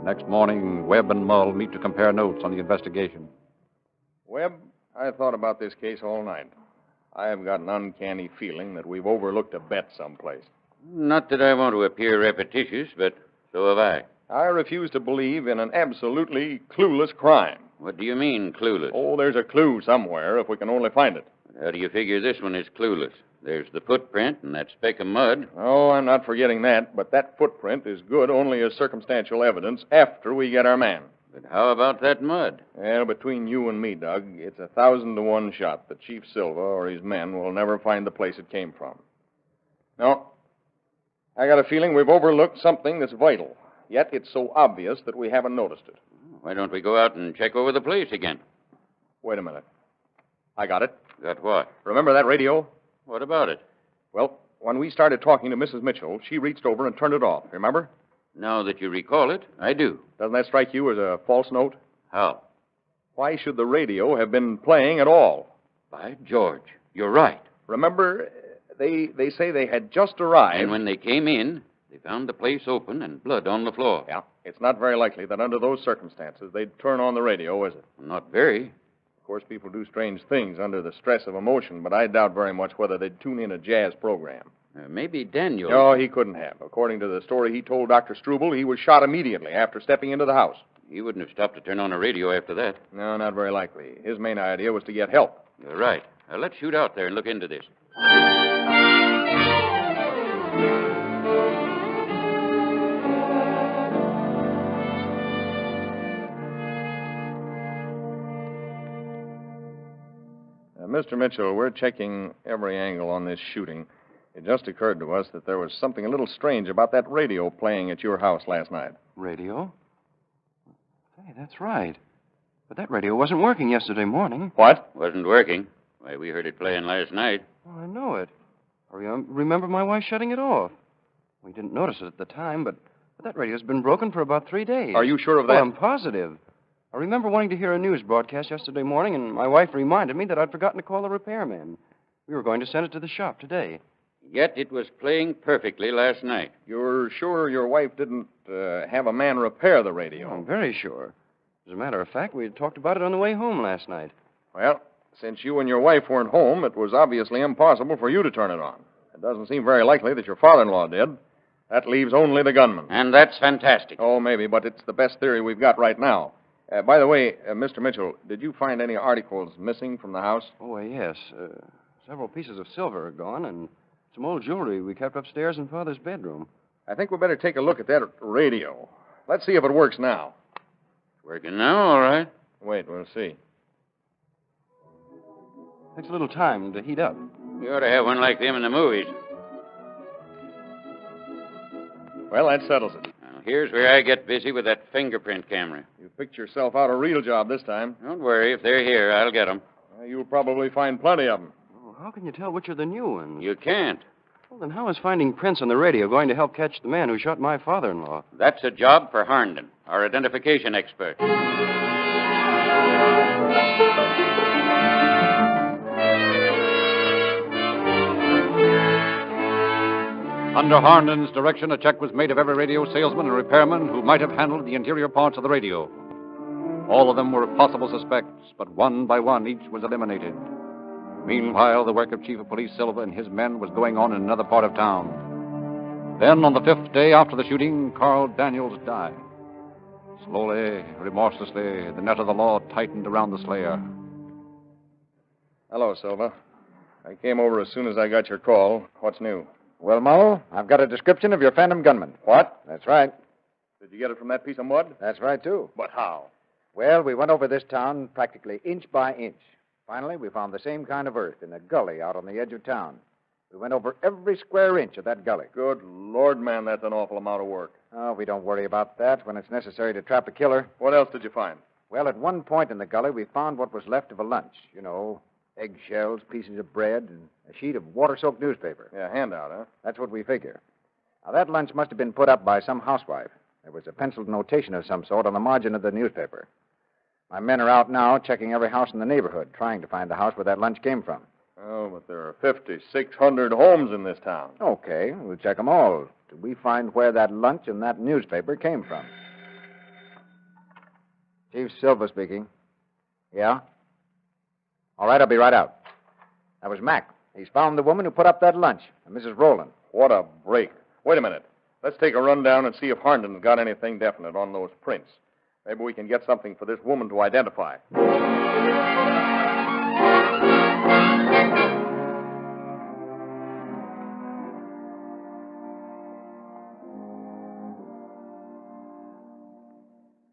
Next morning, Webb and Mull meet to compare notes on the investigation. Webb, I thought about this case all night. I have got an uncanny feeling that we've overlooked a bet someplace. Not that I want to appear repetitious, but so have I. I refuse to believe in an absolutely clueless crime. What do you mean, clueless? Oh, there's a clue somewhere, if we can only find it. How do you figure this one is clueless? There's the footprint and that speck of mud. Oh, I'm not forgetting that, but that footprint is good only as circumstantial evidence after we get our man. But how about that mud? Well, between you and me, Doug, it's 1,000 to 1 shot that Chief Silva or his men will never find the place it came from. No, I got a feeling we've overlooked something that's vital, yet it's so obvious that we haven't noticed it. Why don't we go out and check over the place again? Wait a minute. I got it. Got what? Remember that radio? What about it? Well, when we started talking to Mrs. Mitchell, she reached over and turned it off. Remember? Now that you recall it, I do. Doesn't that strike you as a false note? How? Why should the radio have been playing at all? By George, you're right. Remember, they say they had just arrived. And when they came in, they found the place open and blood on the floor. Yeah, it's not very likely that under those circumstances they'd turn on the radio, is it? Not very. Of course, people do strange things under the stress of emotion, but I doubt very much whether they'd tune in a jazz program. Maybe Daniel... No, he couldn't have. According to the story he told Dr. Struble, he was shot immediately after stepping into the house. He wouldn't have stopped to turn on a radio after that. No, not very likely. His main idea was to get help. You're right. Now, let's shoot out there and look into this. Mr. Mitchell, we're checking every angle on this shooting. It just occurred to us that there was something a little strange about that radio playing at your house last night. Radio? Hey, that's right. But that radio wasn't working yesterday morning. What? Wasn't working. Why, we heard it playing last night. Oh, I know it. I remember my wife shutting it off. We didn't notice it at the time, but that radio's been broken for about 3 days. Are you sure of that? Oh, I'm positive. I remember wanting to hear a news broadcast yesterday morning, and my wife reminded me that I'd forgotten to call the repairman. We were going to send it to the shop today. Yet it was playing perfectly last night. You're sure your wife didn't have a man repair the radio? I'm very sure. As a matter of fact, we had talked about it on the way home last night. Well, since you and your wife weren't home, it was obviously impossible for you to turn it on. It doesn't seem very likely that your father-in-law did. That leaves only the gunman. And that's fantastic. Oh, maybe, but it's the best theory we've got right now. By the way, Mr. Mitchell, did you find any articles missing from the house? Oh, yes. Several pieces of silver are gone, and some old jewelry we kept upstairs in Father's bedroom. I think we'd better take a look at that radio. Let's see if it works now. It's working now, all right. Wait, we'll see. Takes a little time to heat up. You ought to have one like them in the movies. Well, that settles it. Now, here's where I get busy with that fingerprint camera. You picked yourself out a real job this time. Don't worry. If they're here, I'll get them. You'll probably find plenty of them. Oh, how can you tell which are the new ones? You can't. Well, then how is finding prints on the radio going to help catch the man who shot my father-in-law? That's a job for Harnden, our identification expert. Under Harnden's direction, a check was made of every radio salesman and repairman who might have handled the interior parts of the radio. All of them were possible suspects, but one by one each was eliminated. Meanwhile, the work of Chief of Police Silva and his men was going on in another part of town. Then, on the 5th day after the shooting, Carl Daniels died. Slowly, remorselessly, the net of the law tightened around the slayer. Hello, Silva. I came over as soon as I got your call. What's new? Well, Mull, I've got a description of your phantom gunman. What? That's right. Did you get it from that piece of mud? That's right, too. But how? Well, we went over this town practically inch by inch. Finally, we found the same kind of earth in a gully out on the edge of town. We went over every square inch of that gully. Good Lord, man, that's an awful amount of work. Oh, we don't worry about that when it's necessary to trap a killer. What else did you find? Well, at one point in the gully, we found what was left of a lunch. You know, eggshells, pieces of bread, and a sheet of water-soaked newspaper. Yeah, handout, huh? That's what we figure. Now, that lunch must have been put up by some housewife. There was a penciled notation of some sort on the margin of the newspaper. My men are out now checking every house in the neighborhood, trying to find the house where that lunch came from. Oh, but there are 5,600 homes in this town. Okay, we'll check them all till we find where that lunch and that newspaper came from. Chief Silva speaking. Yeah? All right, I'll be right out. That was Mac. He's found the woman who put up that lunch, Mrs. Rowland. What a break. Wait a minute. Let's take a run down and see if Harnden's got anything definite on those prints. Maybe we can get something for this woman to identify.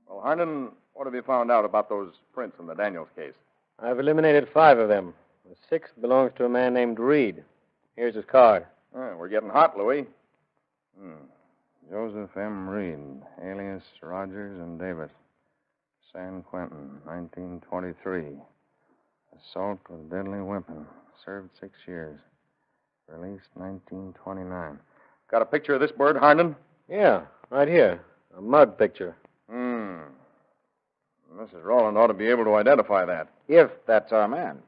Well, Harnden, what have you found out about those prints in the Daniels case? I've eliminated 5 of them. The 6th belongs to a man named Reed. Here's his card. We're getting hot, Louis. Joseph M. Reed, alias Rogers and Davis. San Quentin, 1923. Assault with deadly weapon. Served 6 years. Released 1929. Got a picture of this bird, Harnden? Yeah, right here. A mug picture. Mrs. Rowland ought to be able to identify that. If that's our man.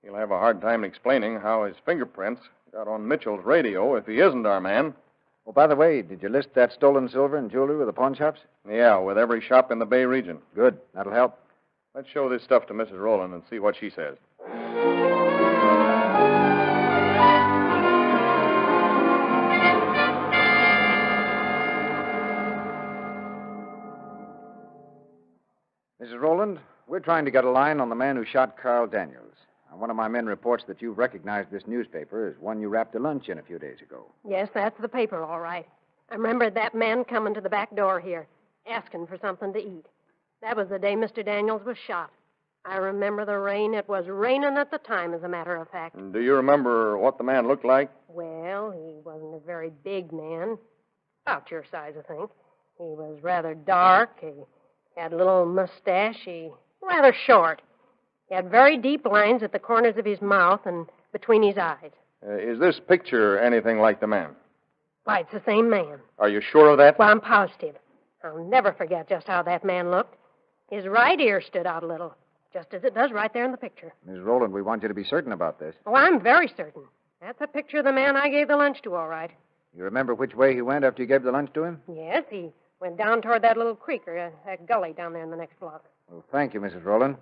He'll have a hard time explaining how his fingerprints got on Mitchell's radio if he isn't our man. Oh, by the way, did you list that stolen silver and jewelry with the pawn shops? Yeah, with every shop in the Bay region. Good. That'll help. Let's show this stuff to Mrs. Rowland and see what she says. Mrs. Rowland, we're trying to get a line on the man who shot Carl Daniels. One of my men reports that you've recognized this newspaper as one you wrapped a lunch in a few days ago. Yes, that's the paper, all right. I remembered that man coming to the back door here, asking for something to eat. That was the day Mr. Daniels was shot. I remember the rain. It was raining at the time, as a matter of fact. Do you remember what the man looked like? Well, he wasn't a very big man. About your size, I think. He was rather dark. He had a little mustache. He rather short. He had very deep lines at the corners of his mouth and between his eyes. Is this picture anything like the man? Why, it's the same man. Are you sure of that? Well, I'm positive. I'll never forget just how that man looked. His right ear stood out a little, just as it does right there in the picture. Miss Rowland, we want you to be certain about this. Oh, I'm very certain. That's a picture of the man I gave the lunch to, all right. You remember which way he went after you gave the lunch to him? Yes, he went down toward that little creek or that gully down there in the next block. Well, thank you, Mrs. Rowland.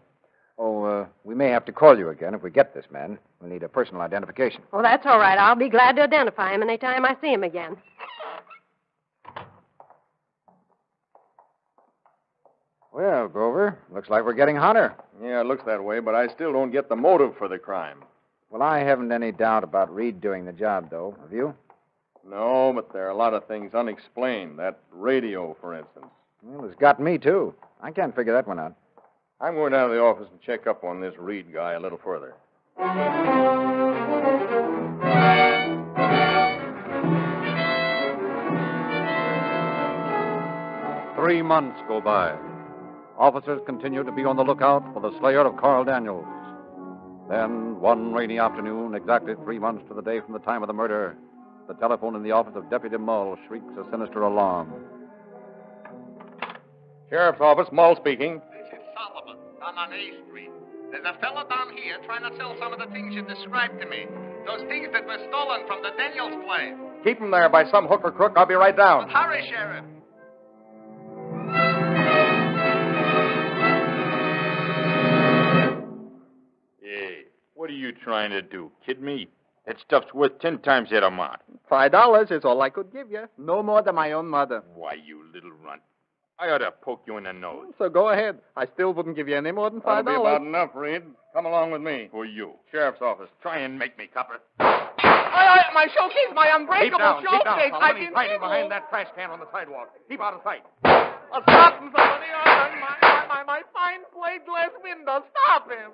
Oh, we may have to call you again if we get this man. We'll need a personal identification. Oh, that's all right. I'll be glad to identify him any time I see him again. Well, Grover, looks like we're getting hotter. Yeah, it looks that way, but I still don't get the motive for the crime. Well, I haven't any doubt about Reed doing the job, though. Have you? No, but there are a lot of things unexplained. That radio, for instance. Well, it's got me, too. I can't figure that one out. I'm going down to the office and check up on this Reed guy a little further. 3 months go by. Officers continue to be on the lookout for the slayer of Carl Daniels. Then, one rainy afternoon, exactly 3 months to the day from the time of the murder, the telephone in the office of Deputy Mull shrieks a sinister alarm. Sheriff's office, Mull speaking. This is Solomon, down on A Street. There's a fellow down here trying to sell some of the things you described to me. Those things that were stolen from the Daniels place. Keep him there by some hook or crook. I'll be right down. Well, hurry, Sheriff. Hey, what are you trying to do? Kid me? That stuff's worth 10 times that amount. $5 is all I could give you. No more than my own mother. Why, you little runt. I ought to poke you in the nose. So go ahead. I still wouldn't give you any more than $5. That'll be about enough, Reed. Come along with me. For you. Sheriff's office. Try and make me, copper. My showcase, my unbreakable showcase. I've been hiding behind that trash can on the sidewalk. Keep out of sight. Stop him, somebody. My fine plate glass window. Stop him.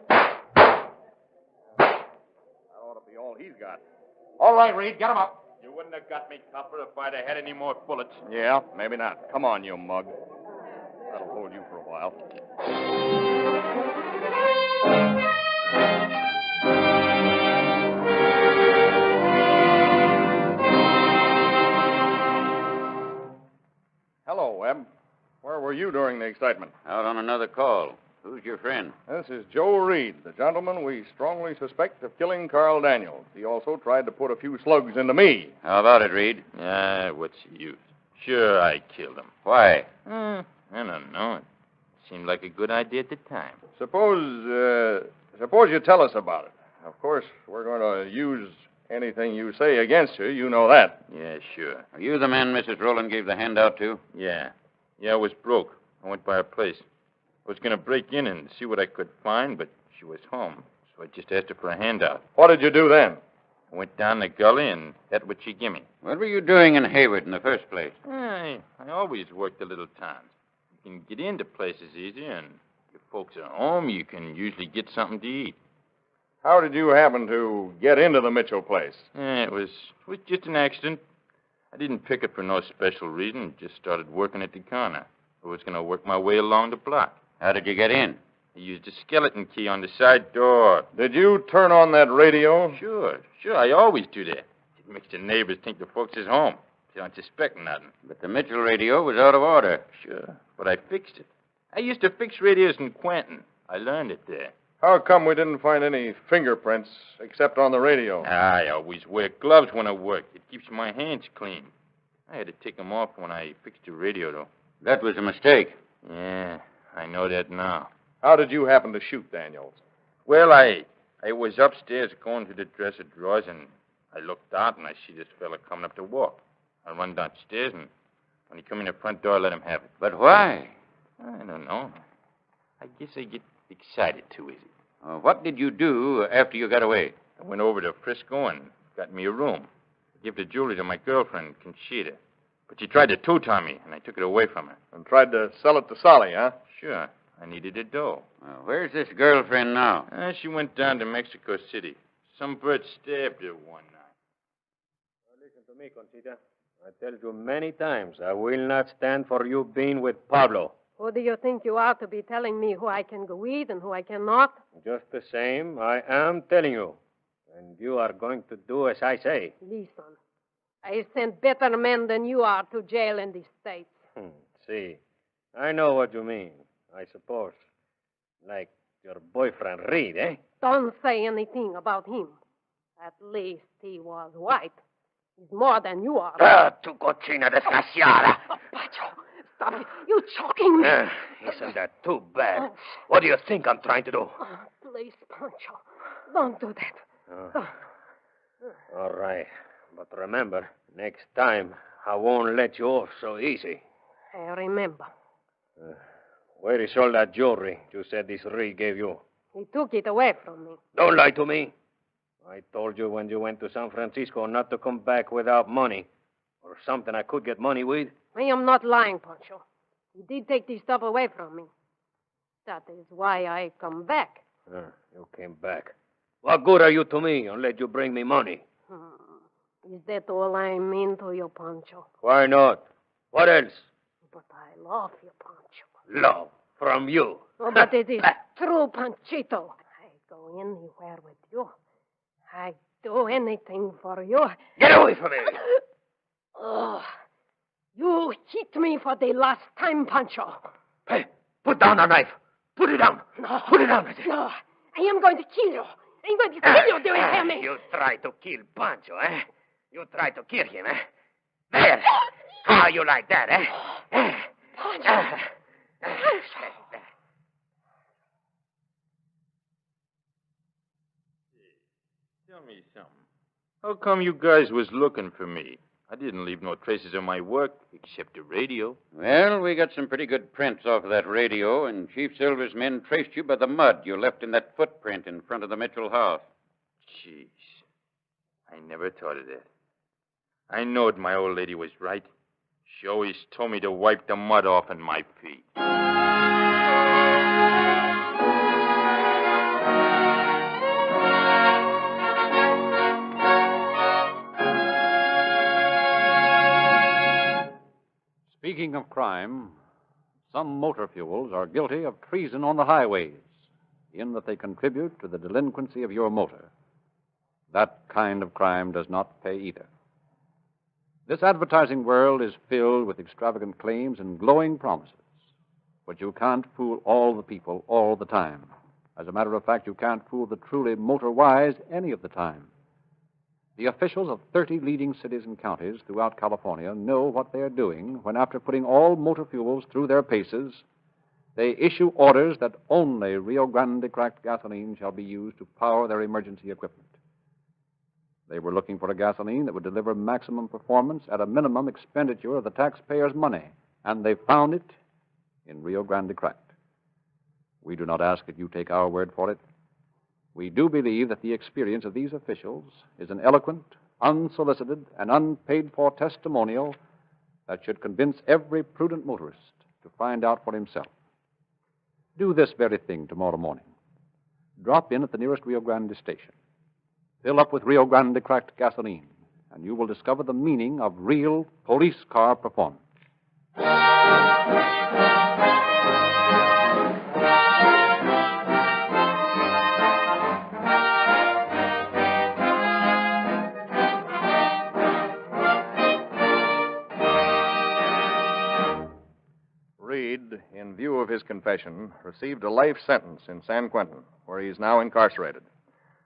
That ought to be all he's got. All right, Reed, get him up. You wouldn't have got me, copper, if I'd have had any more bullets. Yeah, maybe not. Come on, you mug. That'll hold you for a while. Hello, Webb. Where were you during the excitement? Out on another call. Who's your friend? This is Joe Reed, the gentleman we strongly suspect of killing Carl Daniels. He also tried to put a few slugs into me. How about it, Reed? What's the use? Sure, I killed him. Why? I don't know. It seemed like a good idea at the time. Suppose you tell us about it. Of course, we're going to use anything you say against you. You know that. Yeah, sure. Are you the man Mrs. Rowland gave the handout to? Yeah. I was broke. I went by her place. I was going to break in and see what I could find, but she was home, so I just asked her for a handout. What did you do then? I went down the gully, and that's what she gave me. What were you doing in Hayward in the first place? I always worked the little towns. You can get into places easier, and if folks are home, you can usually get something to eat. How did you happen to get into the Mitchell place? It was just an accident. I didn't pick it for no special reason. Just started working at the corner. I was going to work my way along the block. How did you get in? I used a skeleton key on the side door. Did you turn on that radio? Sure. I always do that. It makes the neighbors think the folks is home. They don't suspect nothing. But the Mitchell radio was out of order. Sure, but I fixed it. I used to fix radios in Quentin. I learned it there. How come we didn't find any fingerprints except on the radio? I always wear gloves when I work. It keeps my hands clean. I had to take them off when I fixed the radio, though. That was a mistake. Yeah, I know that now. How did you happen to shoot Daniels? Well, I was upstairs going to the dresser drawers, and I looked out, and I see this fella coming up the walk. I run downstairs, and when he come in the front door, I let him have it. But why? I don't know. I guess I get excited too easy. What did you do after you got away? I went over to Frisco and got me a room. I gave the jewelry to my girlfriend, Conchita. But she tried to two-time me, and I took it away from her. And tried to sell it to Solly, huh? Sure. I needed a dough. Where's this girlfriend now? She went down to Mexico City. Some bird stabbed her one night. Listen to me, Conchita. I tell you many times, I will not stand for you being with Pablo. Who do you think you are to be telling me who I can go with and who I cannot? Just the same, I am telling you. And you are going to do as I say. Listen, I sent better men than you are to jail in the States. See, I know what you mean, I suppose. Like your boyfriend Reed, eh? Don't say anything about him. At least he was white. He's more than you are. Tu cochina desgraciada. Pacho, stop it. You're choking me. Isn't that too bad? What do you think I'm trying to do? Please, Pancho, don't do that. All right. But remember, next time, I won't let you off so easy. I remember. Where is all that jewelry you said this Reed gave you? He took it away from me. Don't lie to me. I told you when you went to San Francisco not to come back without money. Or something I could get money with. I am not lying, Pancho. He did take this stuff away from me. That is why I come back. You came back. What good are you to me unless you bring me money? Is that all I mean to you, Pancho? Why not? What else? But I love you, Pancho. Love from you. Oh, but it is true, Panchito. I go anywhere with you. I do anything for you. Get away from me. Oh, you hit me for the last time, Pancho. Hey, put down the knife. Put it down. No. Put it down. No, I am going to kill you. I'm going to kill you, do you hear me? You try to kill Pancho, eh? You try to kill him, eh? There. How you like that, eh? Pancho. Tell me something. How come you guys was looking for me? I didn't leave no traces of my work except the radio. Well, we got some pretty good prints off of that radio, and Chief Silver's men traced you by the mud you left in that footprint in front of the Mitchell house. Jeez. I never thought of that. I knowed my old lady was right. She always told me to wipe the mud off in my feet. Speaking of crime, some motor fuels are guilty of treason on the highways, in that they contribute to the delinquency of your motor. That kind of crime does not pay either. This advertising world is filled with extravagant claims and glowing promises, but you can't fool all the people all the time. As a matter of fact, you can't fool the truly motor-wise any of the time. The officials of 30 leading cities and counties throughout California know what they are doing when, after putting all motor fuels through their paces, they issue orders that only Rio Grande cracked gasoline shall be used to power their emergency equipment. They were looking for a gasoline that would deliver maximum performance at a minimum expenditure of the taxpayers' money, and they found it in Rio Grande cracked. We do not ask that you take our word for it. We do believe that the experience of these officials is an eloquent, unsolicited, and unpaid-for testimonial that should convince every prudent motorist to find out for himself. Do this very thing tomorrow morning. Drop in at the nearest Rio Grande station. Fill up with Rio Grande cracked gasoline, and you will discover the meaning of real police car performance. Reed, in view of his confession, received a life sentence in San Quentin, where he is now incarcerated.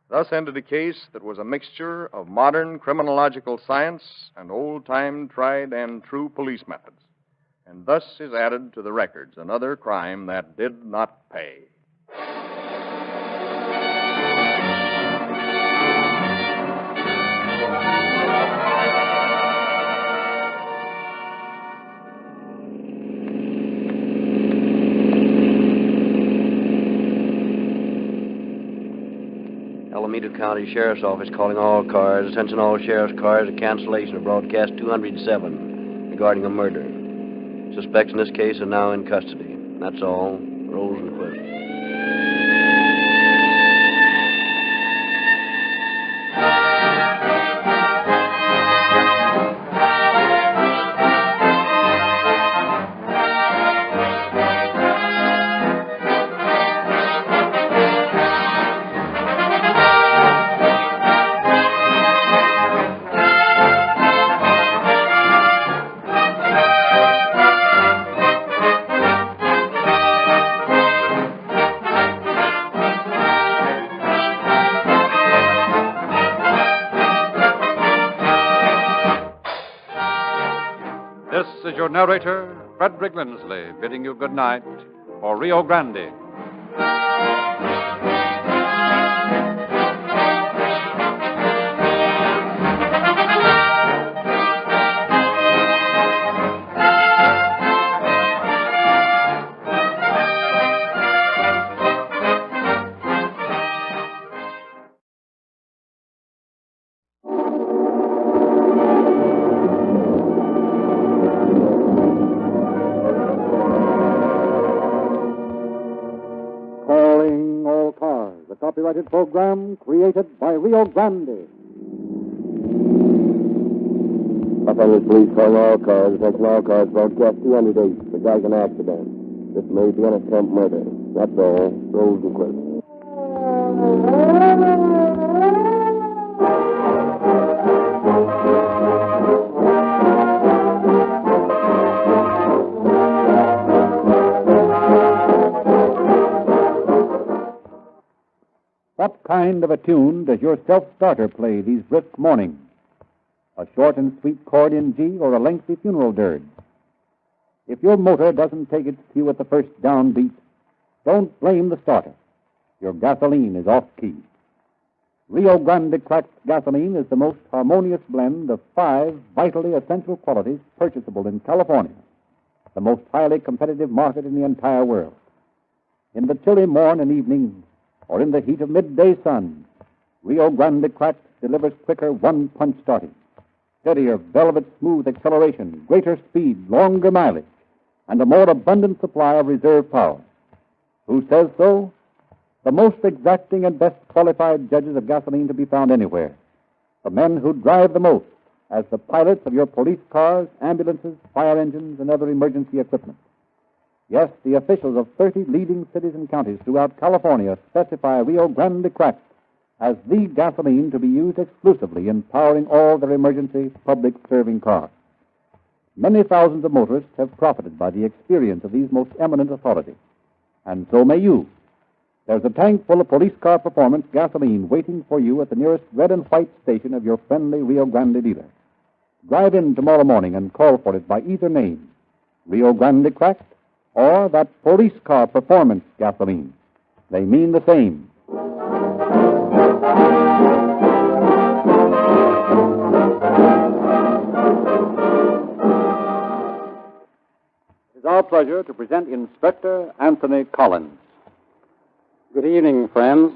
Thus ended a case that was a mixture of modern criminological science and old-time tried and true police methods, and thus is added to the records another crime that did not pay. Alameda County Sheriff's Office calling all cars. Attention all sheriff's cars. A cancellation of broadcast 207 regarding a murder. Suspects in this case are now in custody. That's all. Rosenquist. This is your narrator, Frederick Lindsley, bidding you good night for Rio Grande. Copyrighted program created by Rio Grande. Los Angeles Police calling all cars. Attention all cars. Broadcast 208. The guy's an accident. This may be an attempt murder. That's all. Rosenquist. What kind of a tune does your self-starter play these brisk mornings? A short and sweet chord in G or a lengthy funeral dirge? If your motor doesn't take its cue at the first downbeat, don't blame the starter. Your gasoline is off-key. Rio Grande cracked gasoline is the most harmonious blend of 5 vitally essential qualities purchasable in California, the most highly competitive market in the entire world. In the chilly morn and evening, or in the heat of midday sun, Rio Grande cracked delivers quicker one-punch starting, steadier, velvet-smooth acceleration, greater speed, longer mileage, and a more abundant supply of reserve power. Who says so? The most exacting and best qualified judges of gasoline to be found anywhere. The men who drive the most as the pilots of your police cars, ambulances, fire engines, and other emergency equipment. Yes, the officials of 30 leading cities and counties throughout California specify Rio Grande Cracked as the gasoline to be used exclusively in powering all their emergency public serving cars. Many thousands of motorists have profited by the experience of these most eminent authorities, and so may you. There's a tank full of police car performance gasoline waiting for you at the nearest red and white station of your friendly Rio Grande dealer. Drive in tomorrow morning and call for it by either name, Rio Grande Cracked or that police car performance gasoline. They mean the same. It is our pleasure to present Inspector Anthony Collins. Good evening, friends.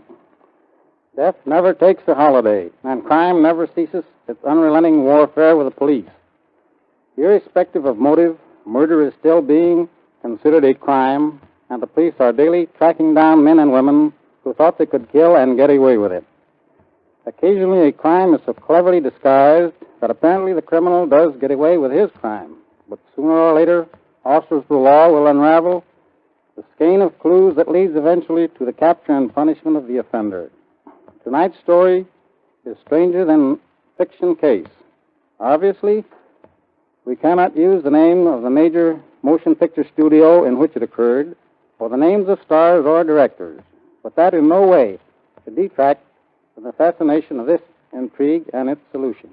Death never takes a holiday, and crime never ceases its unrelenting warfare with the police. Irrespective of motive, murder is still being considered a crime, and the police are daily tracking down men and women who thought they could kill and get away with it. Occasionally, a crime is so cleverly disguised that apparently the criminal does get away with his crime. But sooner or later, officers of the law will unravel the skein of clues that leads eventually to the capture and punishment of the offender. Tonight's story is stranger than fiction case. Obviously, we cannot use the name of the major motion picture studio in which it occurred, or the names of stars or directors, but that in no way should detract from the fascination of this intrigue and its solution.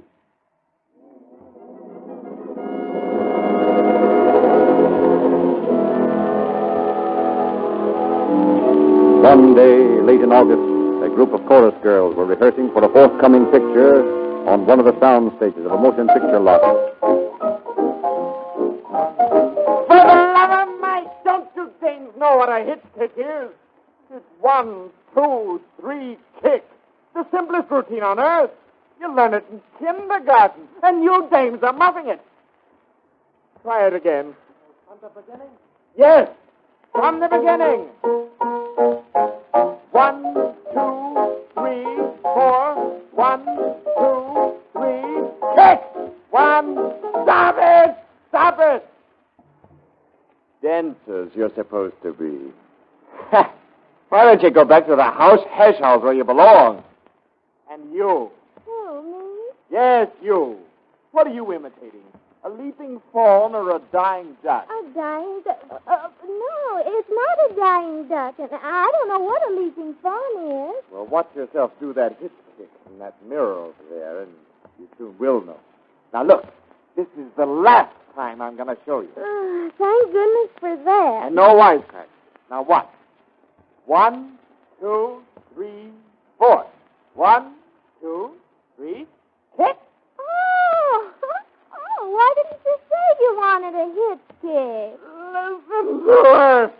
One day, late in August, a group of chorus girls were rehearsing for a forthcoming picture on one of the sound stages of a motion picture lot. For the love of Mike, don't you dames know what a hit kick is? It's 1, 2, 3, kick. The simplest routine on earth. You learn it in kindergarten, and you dames are muffing it. Try it again. From the beginning? Yes, from the beginning. 1, 2, 3, 4. 1, 2, 3, kick! 1, stop it! Stop it! Dancers you're supposed to be. Why don't you go back to the hash house where you belong? And you. Who, me? Yes, you. What are you imitating? A leaping fawn or a dying duck? A dying duck? No, it's not a dying duck. And I don't know what a leaping fawn is. Well, watch yourself do that hip kick in that mirror over there, and you soon will know. Now, look. This is the last time I'm going to show you. Thank goodness for that. And no wisecracks. Now, what? 1, 2, 3, 4. 1, 2, 3, kick. Oh, why didn't you say you wanted a hip kick? Listen to it.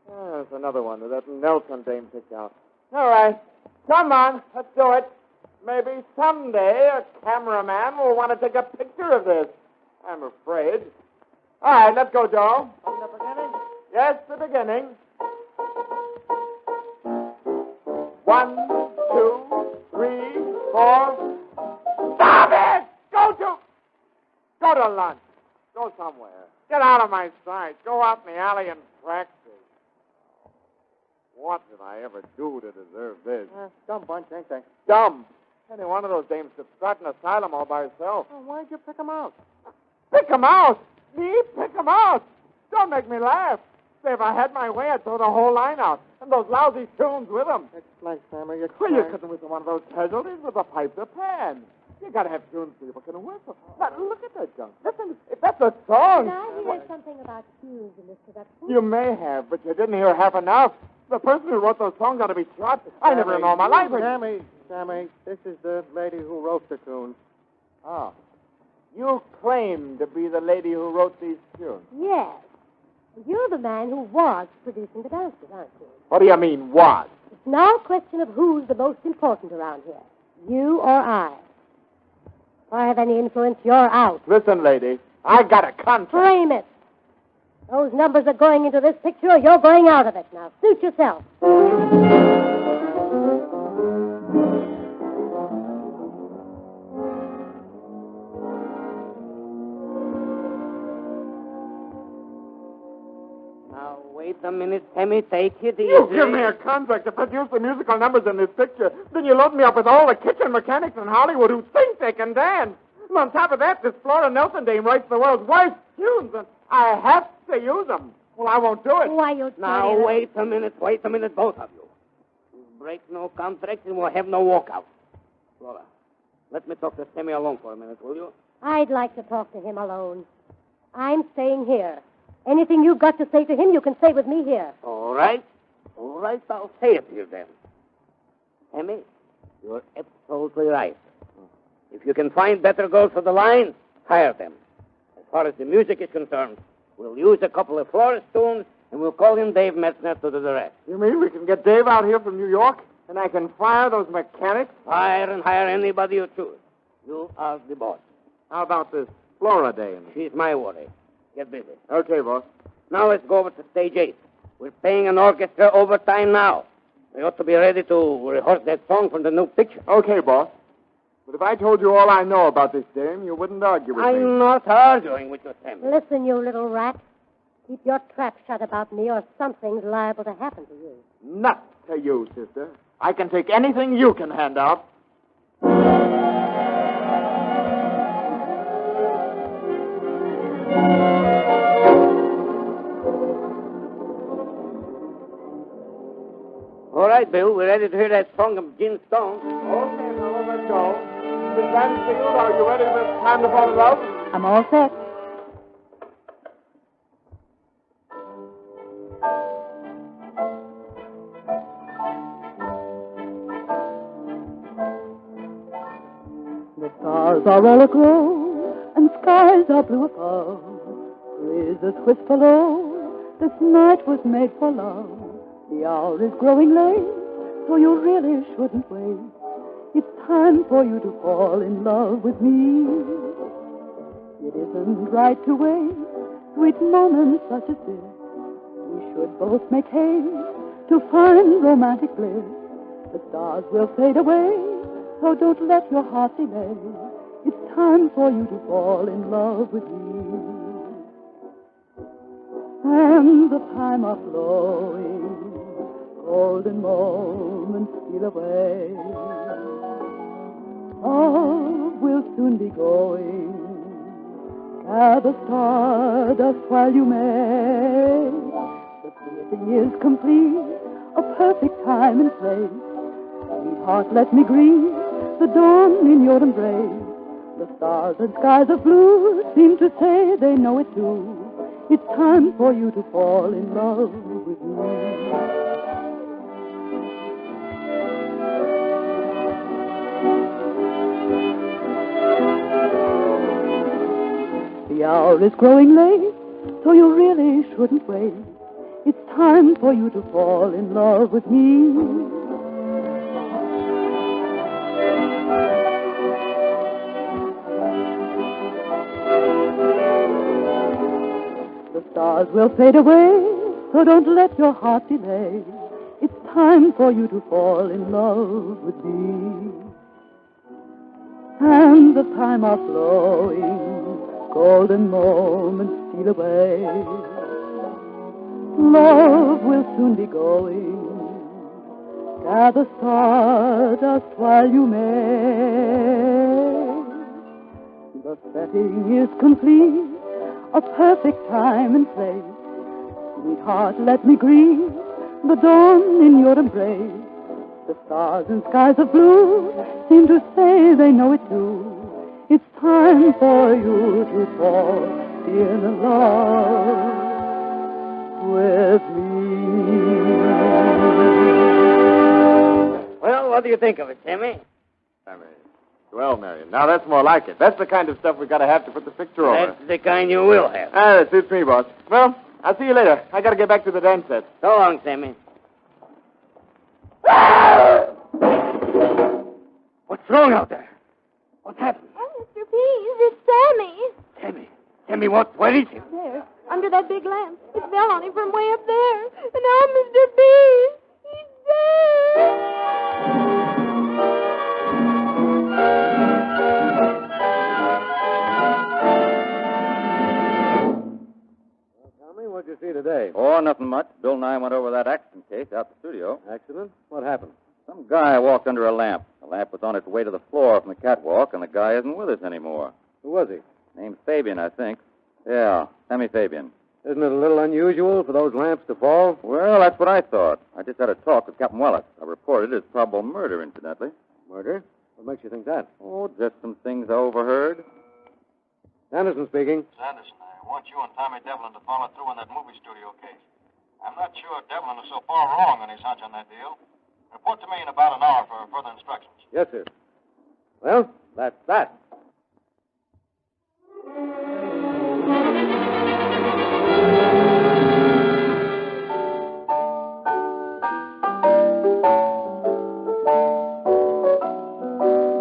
There's another one that Nelson dame picked out. All right. Come on, let's do it. Maybe someday a cameraman will want to take a picture of this. I'm afraid. All right, let's go, Joe. From the beginning? Yes, the beginning. 1, 2, 3, 4. Stop it! Go to lunch. Go somewhere. Get out of my sight. Go out in the alley and practice. What did I ever do to deserve this? Dumb bunch, ain't they? Dumb. Any one of those dames could start an asylum all by herself. Well, why'd you pick them out? Pick 'em out? Me? Pick 'em out? Don't make me laugh. Say, if I had my way, I'd throw the whole line out. And those lousy tunes with them. Explain, Sam, you're Well, you couldn't whistle one of those casualties with a pipe to pan. You gotta have tunes people can whistle. Now, look at that junk. Listen, if that's a song. Did I hear something about tunes in this production? You may have, but you didn't hear half enough. The person who wrote those songs ought to be shot. I never in all my life. Sammy, this is the lady who wrote the tunes. Oh. You claim to be the lady who wrote these tunes. Yes. You're the man who was producing the dancers, aren't you? What do you mean, was? It's now a question of who's the most important around here, you or I. If I have any influence, you're out. Listen, lady, I got a contract. Frame it. Those numbers are going into this picture, or you're going out of it. Now, suit yourself. Wait a minute, Sammy. Take it easy. You give me a contract to produce the musical numbers in this picture. Then you load me up with all the kitchen mechanics in Hollywood who think they can dance. And on top of that, this Flora Nelson dame writes the world's worst tunes, and I have to use them. Well, I won't do it. Why, you Now, wait a minute, both of you. You break no contract and we'll have no walkout. Flora, let me talk to Sammy alone for a minute, will you? I'd like to talk to him alone. I'm staying here. Anything you've got to say to him, you can say with me here. All right, I'll say it to you then. Sammy, you're absolutely right. If you can find better girls for the line, hire them. As far as the music is concerned, we'll use a couple of Flora tunes, and we'll call in Dave Metzner to do the rest. You mean we can get Dave out here from New York, and I can fire those mechanics? Fire and hire anybody you choose. You are the boss. How about this Flora dame? She's my worry. Get busy. Okay, boss. Now let's go over to stage 8. We're paying an orchestra overtime now. They ought to be ready to rehearse that song from the new picture. Okay, boss. But if I told you all I know about this dame, you wouldn't argue with me. I'm not arguing with you, Sammy. Listen, you little rat. Keep your trap shut about me, or something's liable to happen to you. Not to you, sister. I can take anything you can hand out. All right, Bill, we're ready to hear that song of Gin Stone. Okay, now let's go. Miss Mansfield, are you ready this time to fall in love? I'm all set. The stars are all aglow, and skies are blue above. Breezes whisper low, this night was made for love. The hour is growing late, so you really shouldn't wait. It's time for you to fall in love with me. It isn't right to wait, sweet moments such as this. We should both make haste to find romantic bliss. The stars will fade away, so don't let your heart delay. It's time for you to fall in love with me. And the time are flowing, golden moments steal away. Love will soon be going. Gather stardust while you may. The feeling is complete, a perfect time and place. Sweetheart, let me greet the dawn in your embrace. The stars and skies of blue seem to say they know it too. It's time for you to fall in love with me. The hour is growing late, so you really shouldn't wait. It's time for you to fall in love with me. The stars will fade away, so don't let your heart delay. It's time for you to fall in love with me. And the time are flowing, golden moments steal away. Love will soon be going. Gather stardust while you may. The setting is complete, a perfect time and place. Sweetheart, let me greet the dawn in your embrace. The stars and skies of blue seem to say they know it too. It's time for you to fall in love with me. Well, what do you think of it, Sammy? Well, Marion, now that's more like it. That's the kind of stuff we got to have to put the picture over. That's the kind you will have. That suits me, boss. Well, I'll see you later. I got to get back to the dance set. So long, Sammy. What's wrong out there? What's happened? Oh, Mr. Pease, it's Sammy. Sammy. Sammy, what? Where is he? There, under that big lamp. It fell on him from way up there. And now Mr. Pease, he's dead. Tell me what you see today. Oh, Oh, nothing much. Bill and I went over that accident case out the studio. Accident? What happened? Some guy walked under a lamp. The lamp was on its way to the floor from the catwalk, and the guy isn't with us anymore. Who was he? Name's Fabian, I think. Yeah, Sammy Fabian. Isn't it a little unusual for those lamps to fall? Well, that's what I thought. I just had a talk with Captain Wallace. I reported it as probable murder, incidentally. Murder? What makes you think that? Oh, just some things I overheard. Anderson speaking. Sanderson, I want you and Tommy Devlin to follow through on that movie studio case. I'm not sure Devlin is so far wrong on his hunch on that deal. Report to me in about an hour for further instructions. Yes, sir. Well, that's that.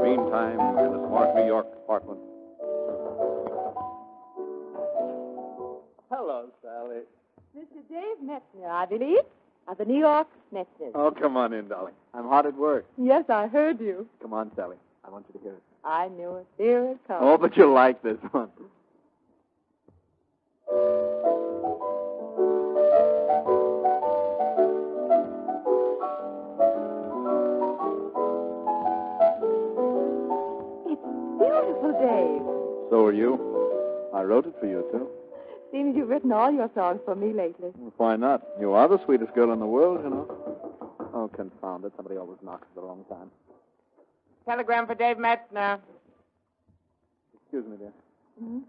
Meantime, in the smart New York apartment. Hello, Sally. Mr. Dave Metzner, I believe, of the New York Metzner. Oh, come on in, darling. I'm hard at work. Yes, I heard you. Come on, Sally. I want you to hear it. I knew it. Here it comes. Oh, but you'll like this one. Beautiful, Dave. So are you. I wrote it for you, too. Seems you've written all your songs for me lately. Why not? You are the sweetest girl in the world, you know. Oh, confound it. Somebody always knocks at the wrong time. Telegram for Dave Metzner. Excuse me, dear. Mm-hmm.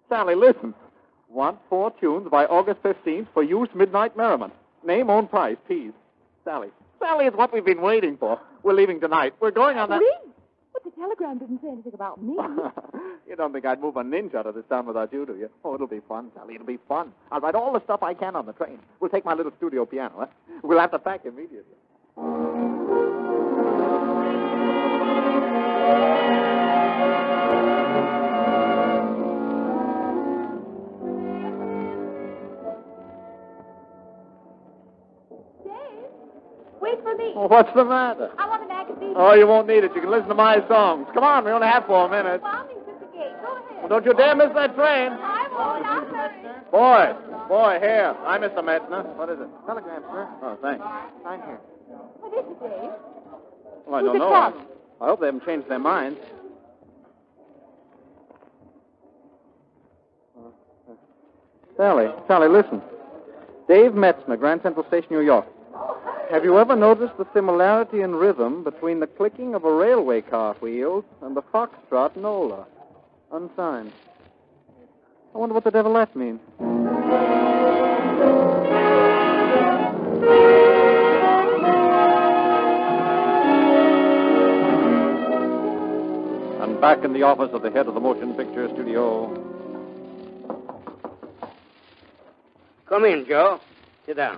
Sally, listen. Want 4 tunes by August 15th for use midnight merriment. Name, own price, please. Sally, it's what we've been waiting for. We're leaving tonight. We're going on that... Leave? But the telegram didn't say anything about me. You don't think I'd move a ninja out of this town without you, do you? Oh, it'll be fun, Sally. It'll be fun. I'll write all the stuff I can on the train. We'll take my little studio piano, huh? We'll have to pack immediately. Wait for me. Oh, what's the matter? I want a magazine. Oh, you won't need it. You can listen to my songs. Come on, we only have 4 minutes. Well, I'll meet you at the gate. Go ahead. Well, don't you dare miss that train. I won't. I'll hurry. Boy, here. I'm Mr. Metzner. What is it? Telegram, sir. Oh, thanks. Sign here. What is it, Dave? Well, I Who's don't it know. from? I hope they haven't changed their minds. Sally, listen. Dave Metzner, Grand Central Station, New York. Have you ever noticed the similarity in rhythm between the clicking of a railway car wheels and the foxtrot Nola? Unsigned. I wonder what the devil that means. And back in the office of the head of the motion picture studio. Come in, Joe. Sit down.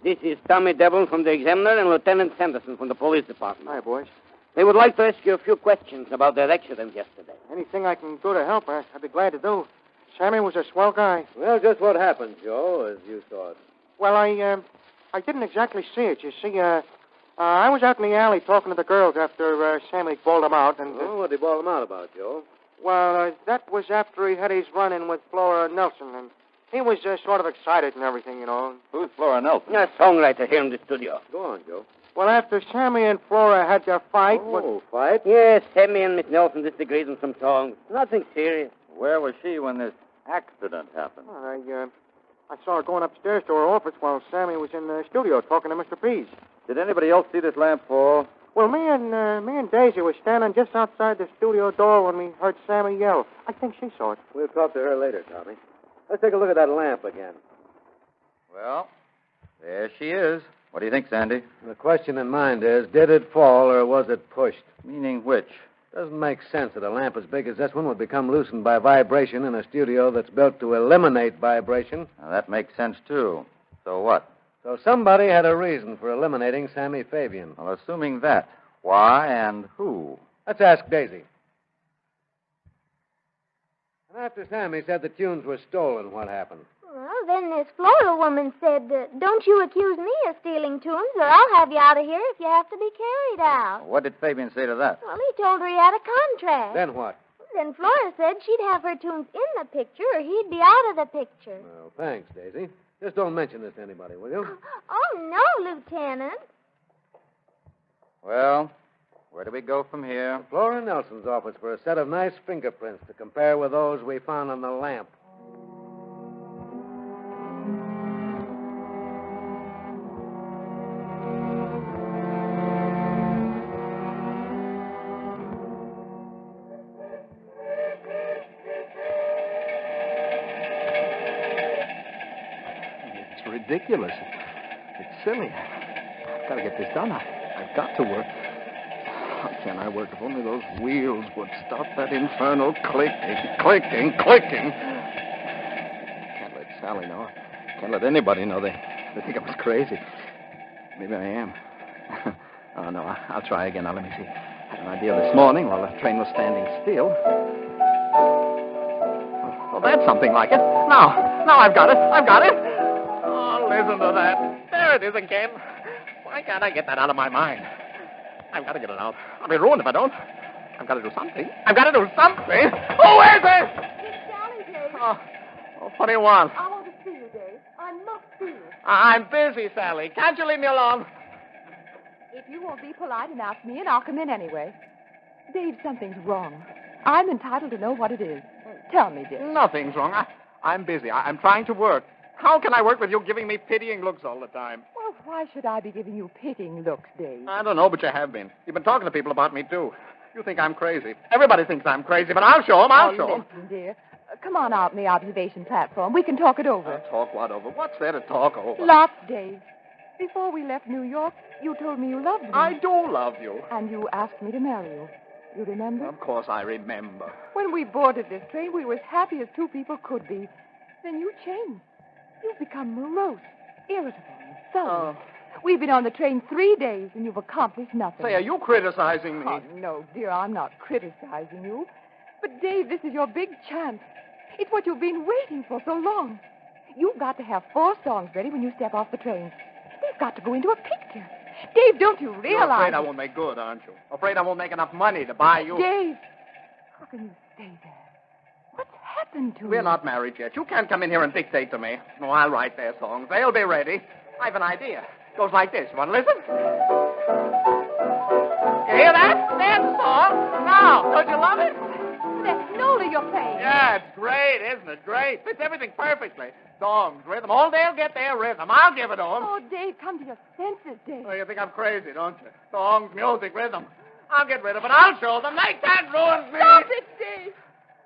This is Tommy Devlin from the Examiner and Lieutenant Sanderson from the police department. Hi, boys. They would like to ask you a few questions about that accident yesterday. Anything I can do to help, I'd be glad to do. Sammy was a swell guy. Well, just what happened, Joe, as you saw it? Well, I didn't exactly see it. You see, I was out in the alley talking to the girls after Sammy bawled them out, and... Oh, what did he bawl him out about, Joe? Well, that was after he had his run-in with Flora Nelson, and he was sort of excited and everything, you know. Who's Flora Nelson? A songwriter here in the studio. Go on, Joe. Well, after Sammy and Flora had their fight... Fight? Yes, Sammy and Miss Nelson disagreed on some songs. Nothing serious. Where was she when this accident happened? Well, I saw her going upstairs to her office while Sammy was in the studio talking to Mr. Pease. Did anybody else see this lamp fall? Well, me and Daisy were standing just outside the studio door when we heard Sammy yell. I think she saw it. We'll talk to her later, Tommy. Let's take a look at that lamp again. Well, there she is. What do you think, Sandy? The question in mind is, did it fall or was it pushed? Meaning which? Doesn't make sense that a lamp as big as this one would become loosened by vibration in a studio that's built to eliminate vibration. Now, that makes sense, too. So what? So somebody had a reason for eliminating Sammy Fabian. Well, assuming that, why and who? Let's ask Daisy. And after Sammy said the tunes were stolen, what happened? Well, then this Flora woman said, don't you accuse me of stealing tunes, or I'll have you out of here if you have to be carried out. What did Fabian say to that? Well, he told her he had a contract. Then what? Then Flora said she'd have her tunes in the picture or he'd be out of the picture. Well, thanks, Daisy. Just don't mention this to anybody, will you? Oh, no, Lieutenant. Well, where do we go from here? Flora Nelson's office for a set of nice fingerprints to compare with those we found on the lamp. It's ridiculous. It's silly. I've got to get this done. I've got to work. How can I work if only those wheels would stop that infernal clicking? Can't let Sally know. Can't let anybody know. They think I was crazy. Maybe I am. Oh, no, I'll try again. Now, let me see. I had an idea this morning while the train was standing still. Well, that's something like it. Now I've got it. Oh, listen to that. There it is again. Why can't I get that out of my mind? I've got to get it out. I'll be ruined if I don't. I've got to do something. Who is it? It's Sally, Dave. Oh, what do you want? I want to see you, Dave. I must see you. I'm busy, Sally. Can't you leave me alone? If you won't be polite and ask me, and I'll come in anyway. Dave, something's wrong. I'm entitled to know what it is. Tell me, Dave. Nothing's wrong. I'm busy. I'm trying to work. How can I work with you giving me pitying looks all the time? Well, why should I be giving you pitying looks, Dave? I don't know, but you have been. You've been talking to people about me, too. You think I'm crazy. Everybody thinks I'm crazy, but I'll show them. Listen, dear. Come on out on the observation platform. We can talk it over. Talk what over? What's there to talk over? Lots, Dave. Before we left New York, you told me you loved me. I do love you. And you asked me to marry you. You remember? Of course I remember. When we boarded this train, we were as happy as two people could be. Then you changed. You've become morose, irritable, and sullen. We've been on the train 3 days, and you've accomplished nothing. Say, are you criticizing me? Oh, no, dear, I'm not criticizing you. But, Dave, this is your big chance. It's what you've been waiting for so long. You've got to have 4 songs ready when you step off the train. They've got to go into a picture. Dave, don't you realize... You're afraid I won't make good, aren't you? Afraid I won't make enough money to buy you... Dave, how can you say that? What's happened to you? We're not married yet. You can't come in here and dictate to me. No, I'll write their songs. They'll be ready. I have an idea. It goes like this. You want to listen? You hear that? There's the song. Now, don't you love it? That's Nola you're playing. Yeah, it's great, isn't it? Great. Fits everything perfectly. Songs, rhythm. All they'll get their rhythm. I'll give it to them. Oh, Dave, come to your senses, Dave. Oh, you think I'm crazy, don't you? Songs, music, rhythm. I'll get rid of it. I'll show them. They can't ruin me. Stop it, Dave.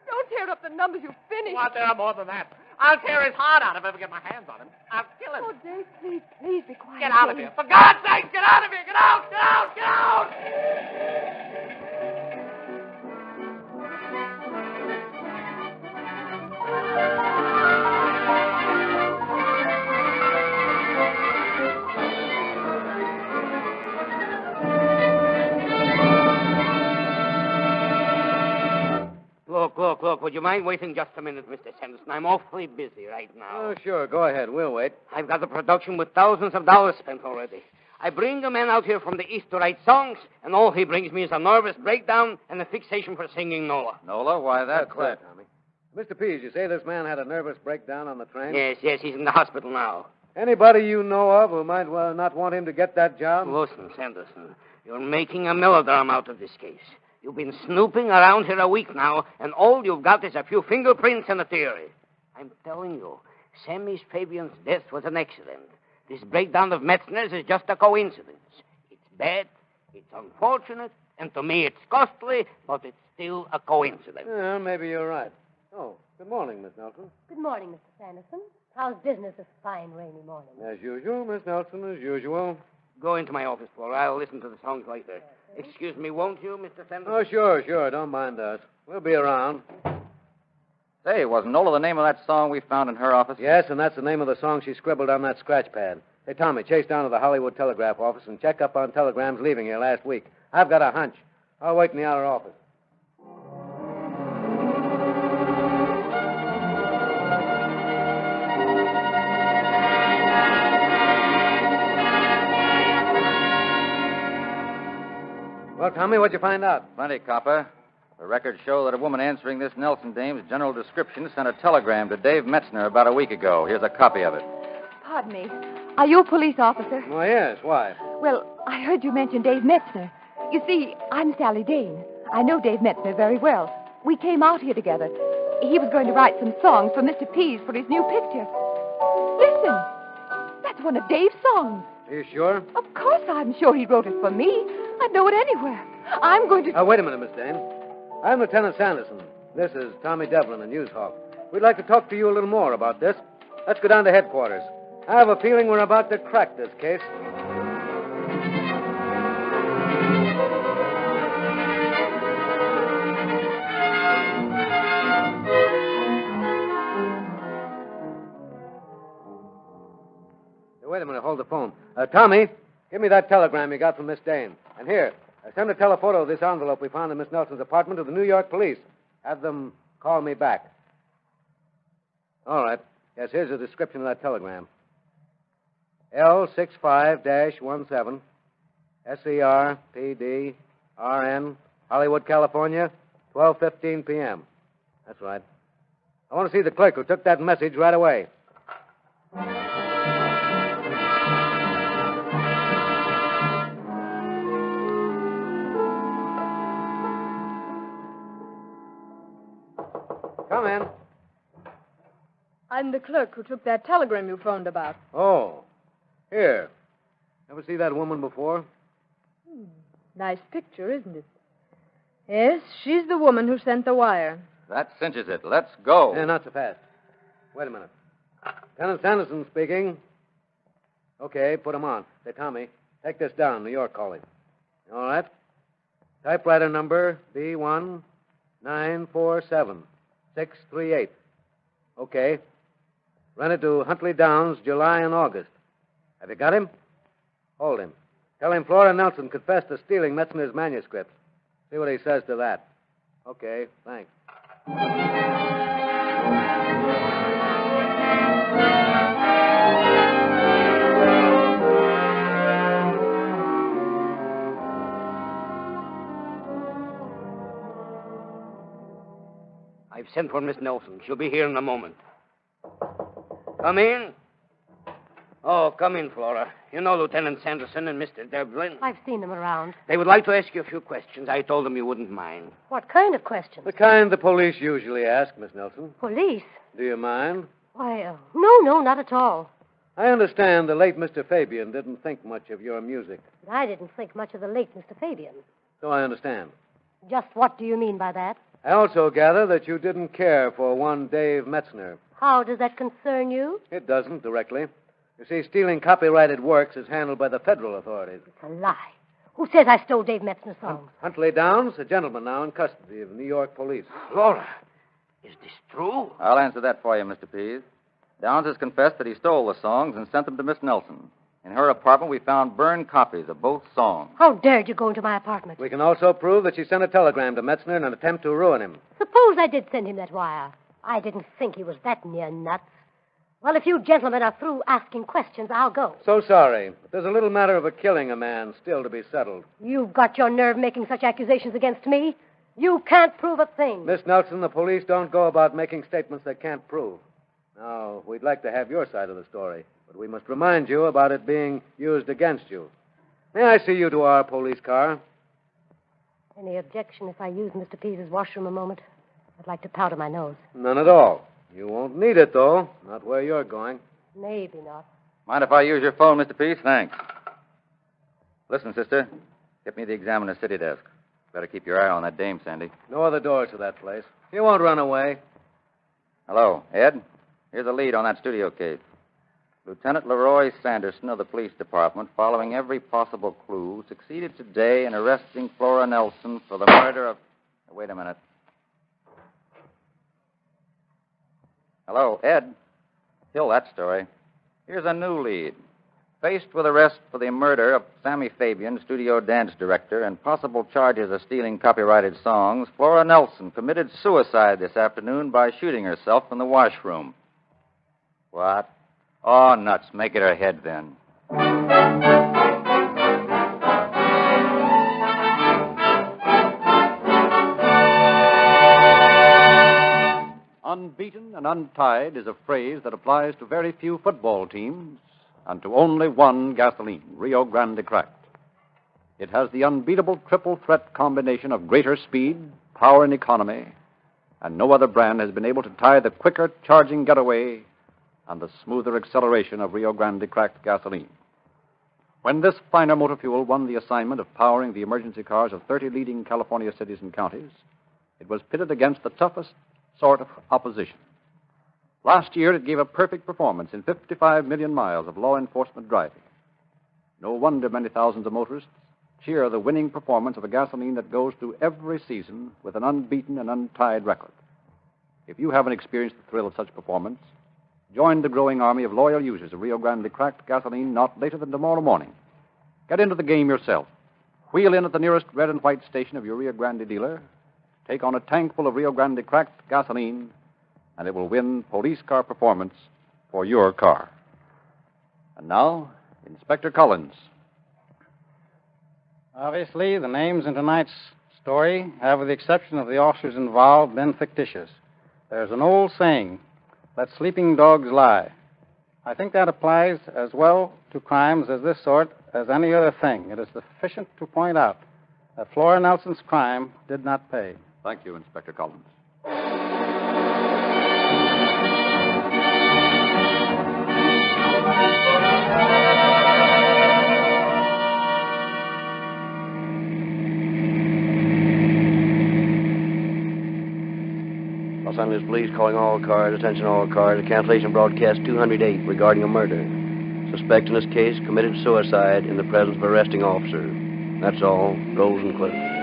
Don't tear up the numbers you finished. What? There are more than that. I'll tear his heart out if I ever get my hands on him. I'll kill him. Oh, Dave, please be quiet. Get out of here. For God's sake, get out of here. Get out, get out, get out. Look, would you mind waiting just a minute, Mr. Sanderson? I'm awfully busy right now. Oh, sure. Go ahead. We'll wait. I've got the production with thousands of dollars spent already. I bring a man out here from the East to write songs, and all he brings me is a nervous breakdown and a fixation for singing Nola. Nola? Why, that's it, Tommy. Mr. Pease, you say this man had a nervous breakdown on the train? Yes, he's in the hospital now. Anybody you know of who might not want him to get that job? Listen, Sanderson, you're making a melodrama out of this case. You've been snooping around here a week now, and all you've got is a few fingerprints and a theory. I'm telling you, Sammy Fabian's death was an accident. This breakdown of Metzner's is just a coincidence. It's bad, it's unfortunate, and to me it's costly, but it's still a coincidence. Yeah, maybe you're right. Oh, good morning, Miss Nelson. Good morning, Mr. Sanderson. How's business this fine, rainy morning? As usual, Miss Nelson, as usual. Go into my office, Flora. I'll listen to the songs later. Excuse me, won't you, Mr. Sanderson? Oh, sure. Don't mind us. We'll be around. Say, wasn't Nola the name of that song we found in her office? Yes, and that's the name of the song she scribbled on that scratch pad. Hey, Tommy, chase down to the Hollywood Telegraph office and check up on telegrams leaving here last week. I've got a hunch. I'll wait in the outer office. Well, Tommy, what'd you find out? Plenty, copper. The records show that a woman answering this Nelson dame's general description sent a telegram to Dave Metzner about a week ago. Here's a copy of it. Pardon me. Are you a police officer? Oh, yes. Why? Well, I heard you mention Dave Metzner. You see, I'm Sally Dane. I know Dave Metzner very well. We came out here together. He was going to write some songs for Mr. Pease for his new picture. Listen. That's one of Dave's songs. Are you sure? Of course I'm sure he wrote it for me. I'd know it anywhere. I'm going to... Wait a minute, Miss Dane. I'm Lieutenant Sanderson. This is Tommy Devlin, the news hawk. We'd like to talk to you a little more about this. Let's go down to headquarters. I have a feeling we're about to crack this case. Wait a minute, hold the phone. Tommy, give me that telegram you got from Miss Dane. And here, send a telephoto of this envelope we found in Miss Nelson's apartment to the New York police. Have them call me back. All right. Yes, here's a description of that telegram. L65-17, SERPD-RN, Hollywood, California, 12:15 p.m. That's right. I want to see the clerk who took that message right away. Come in. I'm the clerk who took that telegram you phoned about. Oh. Here. Ever see that woman before? Nice picture, isn't it? Yes, she's the woman who sent the wire. That cinches it. Let's go. Yeah, not so fast. Wait a minute. Lieutenant Sanderson speaking. Okay, put him on. Say, Tommy, take this down. New York calling. All right. Typewriter number B1947638. Okay. Run it to Huntley Downs, July and August. Have you got him? Hold him. Tell him Flora Nelson confessed to stealing Metzner's manuscripts. See what he says to that. Okay, thanks. I've sent for Miss Nelson. She'll be here in a moment. Come in. Oh, come in, Flora. You know Lieutenant Sanderson and Mr. Devlin. I've seen them around. They would like to ask you a few questions. I told them you wouldn't mind. What kind of questions? The kind the police usually ask, Miss Nelson. Police? Do you mind? Why, no, not at all. I understand the late Mr. Fabian didn't think much of your music. I didn't think much of the late Mr. Fabian. So I understand. Just what do you mean by that? I also gather that you didn't care for one Dave Metzner. How does that concern you? It doesn't, directly. You see, stealing copyrighted works is handled by the federal authorities. It's a lie. Who says I stole Dave Metzner's songs? Huntley Downs, a gentleman now in custody of New York police. Flora, is this true? I'll answer that for you, Mr. Pease. Downs has confessed that he stole the songs and sent them to Miss Nelson. In her apartment, we found burned copies of both songs. How dared you go into my apartment? We can also prove that she sent a telegram to Metzner in an attempt to ruin him. Suppose I did send him that wire. I didn't think he was that near nuts. Well, if you gentlemen are through asking questions, I'll go. So sorry, but there's a little matter of a killing a man still to be settled. You've got your nerve making such accusations against me. You can't prove a thing. Miss Nelson, the police don't go about making statements they can't prove. Now, we'd like to have your side of the story, but we must remind you about it being used against you. May I see you to our police car? Any objection if I use Mr. Pease's washroom a moment? I'd like to powder my nose. None at all. You won't need it, though. Not where you're going. Maybe not. Mind if I use your phone, Mr. Pease? Thanks. Listen, sister. Get me the Examiner's city desk. Better keep your eye on that dame, Sandy. No other doors to that place. You won't run away. Hello, Ed. Here's a lead on that studio case. Lieutenant Leroy Sanderson of the police department, following every possible clue, succeeded today in arresting Flora Nelson for the murder of... Wait a minute. Hello, Ed. Kill that story. Here's a new lead. Faced with arrest for the murder of Sammy Fabian, studio dance director, and possible charges of stealing copyrighted songs, Flora Nelson committed suicide this afternoon by shooting herself in the washroom. What? Oh, nuts. Make it her head, then. Unbeaten and untied is a phrase that applies to very few football teams and to only one gasoline, Rio Grande Cracked. It has the unbeatable triple threat combination of greater speed, power, and economy, and no other brand has been able to tie the quicker charging getaway and the smoother acceleration of Rio Grande Cracked gasoline. When this finer motor fuel won the assignment of powering the emergency cars of 30 leading California cities and counties, it was pitted against the toughest sort of opposition. Last year, it gave a perfect performance in 55 million miles of law enforcement driving. No wonder many thousands of motorists cheer the winning performance of a gasoline that goes through every season with an unbeaten and untied record. If you haven't experienced the thrill of such performance, join the growing army of loyal users of Rio Grande Cracked gasoline not later than tomorrow morning. Get into the game yourself. Wheel in at the nearest red and white station of your Rio Grande dealer, take on a tank full of Rio Grande Cracked gasoline, and it will win police car performance for your car. And now, Inspector Collins. Obviously, the names in tonight's story have, with the exception of the officers involved, been fictitious. There's an old saying, let sleeping dogs lie. I think that applies as well to crimes as this sort as any other thing. It is sufficient to point out that Flora Nelson's crime did not pay. Thank you, Inspector Collins. Los Angeles Police calling all cars, attention all cars, a cancellation broadcast 208 regarding a murder. Suspect in this case committed suicide in the presence of arresting officer. That's all. Rosenquist.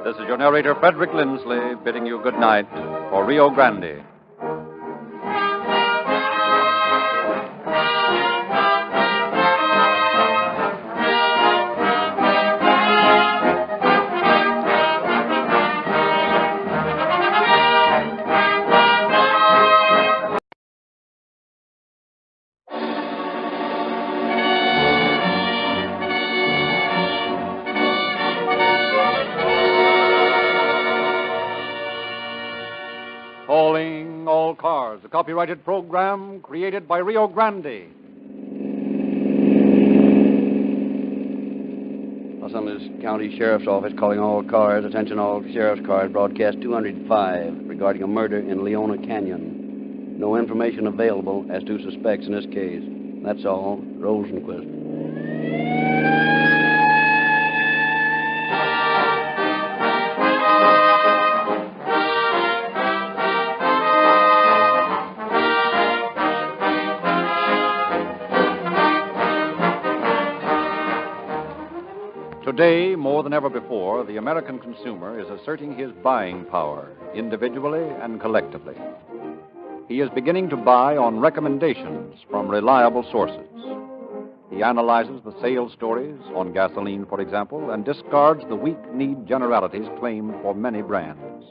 This is your narrator, Frederick Lindsley, bidding you good night for Rio Grande. Calling all cars, a copyrighted program created by Rio Grande. Los Angeles County Sheriff's Office calling all cars, attention all sheriff's cars, broadcast 205 regarding a murder in Leona Canyon. No information available as to suspects in this case. That's all. Rosenquist. Today, more than ever before, the American consumer is asserting his buying power, individually and collectively. He is beginning to buy on recommendations from reliable sources. He analyzes the sales stories on gasoline, for example, and discards the weak-kneed generalities claimed for many brands.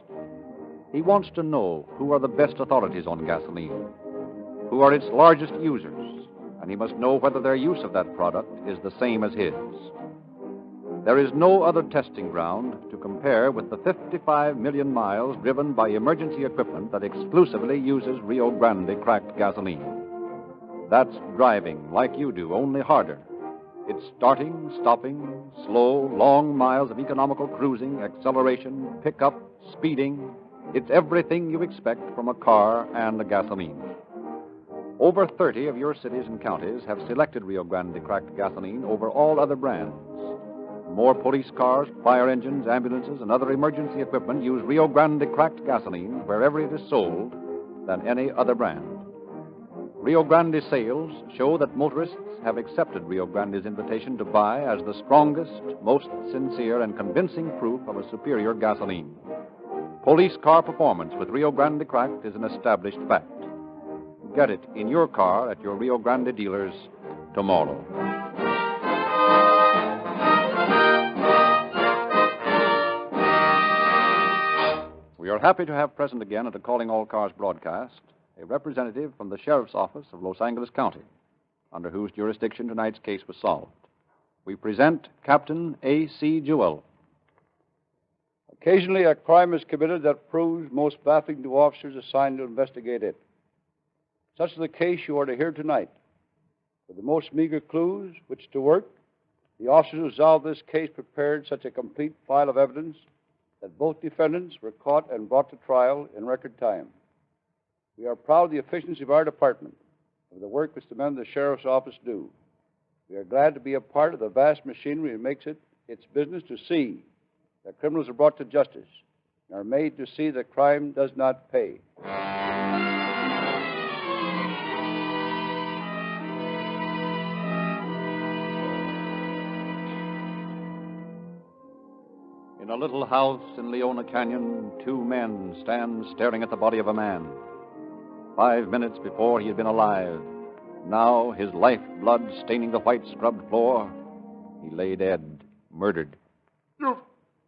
He wants to know who are the best authorities on gasoline, who are its largest users, and he must know whether their use of that product is the same as his. There is no other testing ground to compare with the 55 million miles driven by emergency equipment that exclusively uses Rio Grande Cracked gasoline. That's driving like you do, only harder. It's starting, stopping, slow, long miles of economical cruising, acceleration, pickup, speeding. It's everything you expect from a car and a gasoline. Over 30 of your cities and counties have selected Rio Grande Cracked gasoline over all other brands. More police cars, fire engines, ambulances, and other emergency equipment use Rio Grande Cracked gasoline wherever it is sold than any other brand. Rio Grande sales show that motorists have accepted Rio Grande's invitation to buy as the strongest, most sincere, and convincing proof of a superior gasoline. Police car performance with Rio Grande Cracked is an established fact. Get it in your car at your Rio Grande dealers tomorrow. We are happy to have present again at the Calling All Cars broadcast a representative from the Sheriff's Office of Los Angeles County, under whose jurisdiction tonight's case was solved. We present Captain A.C. Jewell. Occasionally, a crime is committed that proves most baffling to officers assigned to investigate it. Such is the case you are to hear tonight. With the most meager clues which to work, the officers who solved this case prepared such a complete file of evidence that both defendants were caught and brought to trial in record time. We are proud of the efficiency of our department, of the work which the men of the Sheriff's Office do. We are glad to be a part of the vast machinery that makes it its business to see that criminals are brought to justice and are made to see that crime does not pay. In a little house in Leona Canyon, two men stand staring at the body of a man. 5 minutes before he had been alive. Now, his lifeblood staining the white scrubbed floor, he lay dead, murdered. You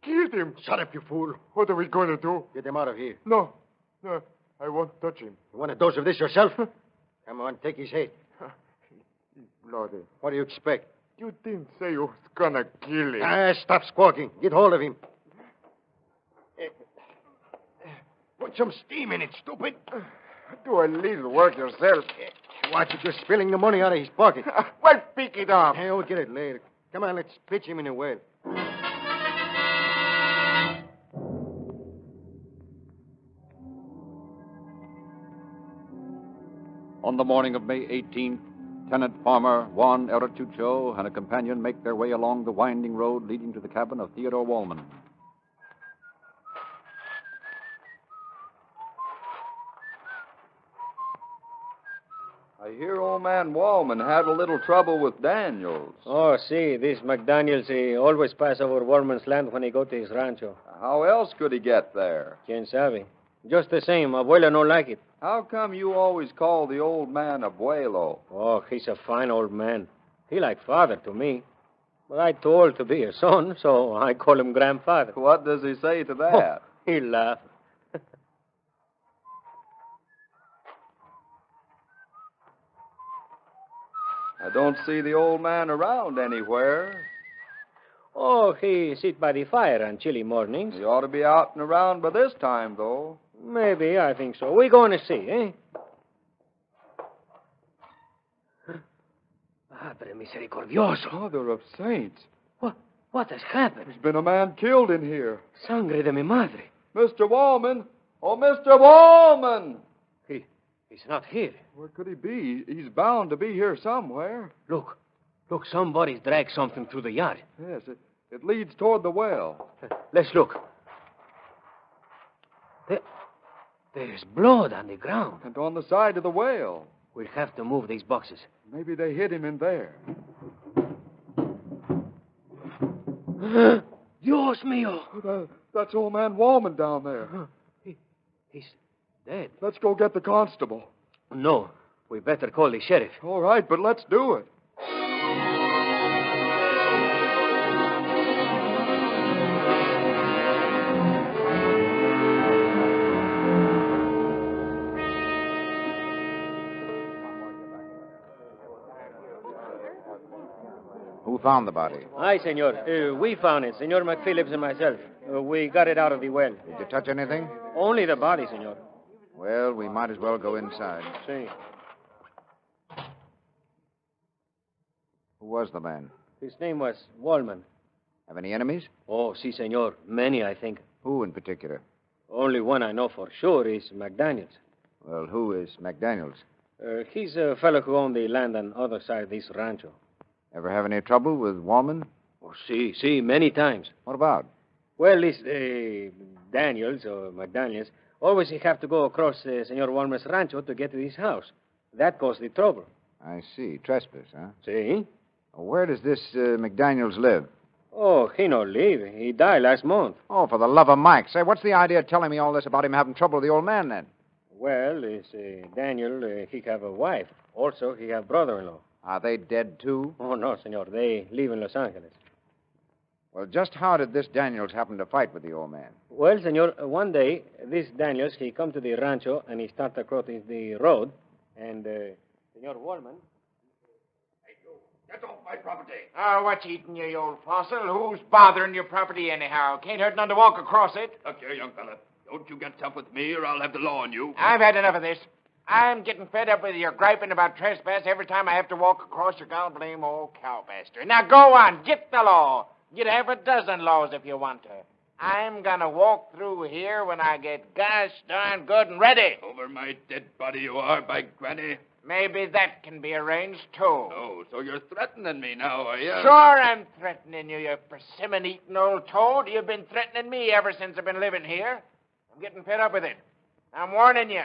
killed him. Shut up, you fool. What are we going to do? Get him out of here. No, I won't touch him. You want a dose of this yourself? Come on, take his head. Bloody. What do you expect? You didn't say you was gonna kill him. Stop squawking. Get hold of him. Put some steam in it, stupid. Do a little work yourself. Watch it, you're spilling the money out of his pocket. Well, pick it up. Hey, we'll get it later. Come on, let's pitch him in a well. On the morning of May 18th, Tenant Farmer Juan Eratucho and a companion make their way along the winding road leading to the cabin of Theodore Wallman. I hear old man Wallman had a little trouble with Daniels. Oh, see, this McDaniels, he always pass over Wallman's land when he go to his rancho. How else could he get there? Quien sabe. Just the same, Abuela don't like it. How come you always call the old man Abuelo? Oh, he's a fine old man. He like father to me. But I too old to be a son, so I call him grandfather. What does he say to that? Oh, he laughs. I don't see the old man around anywhere. Oh, he sit by the fire on chilly mornings. He ought to be out and around by this time, though. Maybe, I think so. We're going to see, eh? Padre misericordioso. Mother of saints. What has happened? There's been a man killed in here. Sangre de mi madre. Mr. Wallman. Oh, Mr. Wallman. He's not here. Where could he be? He's bound to be here somewhere. Look, somebody's dragged something through the yard. Yes, it leads toward the well. Let's look. There's blood on the ground. And on the side of the well. We'll have to move these boxes. Maybe they hid him in there. Dios mío. That's old man Wallman down there. He's dead. Let's go get the constable. No, we better call the sheriff. All right, but let's do it. Who found the body? Aye, senor. We found it, Senor McPhillips and myself. We got it out of the well. Did you touch anything? Only the body, senor. Well, we might as well go inside. See. Who was the man? His name was Wallman. Have any enemies? Oh, si, senor. Many, I think. Who in particular? Only one I know for sure is McDaniels. Well, who is McDaniels? He's a fellow who owned the land on the other side of this rancho. Ever have any trouble with Wallman? Oh, si, many times. What about? Well, this Daniels, or McDaniels, always have to go across Senor Wallman's rancho to get to his house. That caused the trouble. I see. Trespass, huh? See? Where does this McDaniels live? Oh, he no leave. He died last month. Oh, for the love of Mike. Say, what's the idea of telling me all this about him having trouble with the old man, then? Well, it's Daniel, he have a wife. Also, he have brother-in-law. Are they dead, too? Oh, no, senor. They live in Los Angeles. Well, just how did this Daniels happen to fight with the old man? Well, senor, one day, this Daniels, he come to the rancho, and he start across the road, and Senor Wallman... Get off my property. Oh, what's eating you, you old fossil? Who's bothering your property anyhow? Can't hurt none to walk across it. Look here, young fella. Don't you get tough with me, or I'll have the law on you. I've had enough of this. I'm getting fed up with your griping about trespass every time I have to walk across your god-blame old cow pasture. Now go on, get the law. Get half a dozen laws if you want to. I'm gonna walk through here when I get gosh darn good and ready. Over my dead body you are, by granny. Maybe that can be arranged, too. Oh, so you're threatening me now, are you? Sure I'm threatening you, you persimmon-eating old toad. You've been threatening me ever since I've been living here. I'm getting fed up with it. I'm warning you.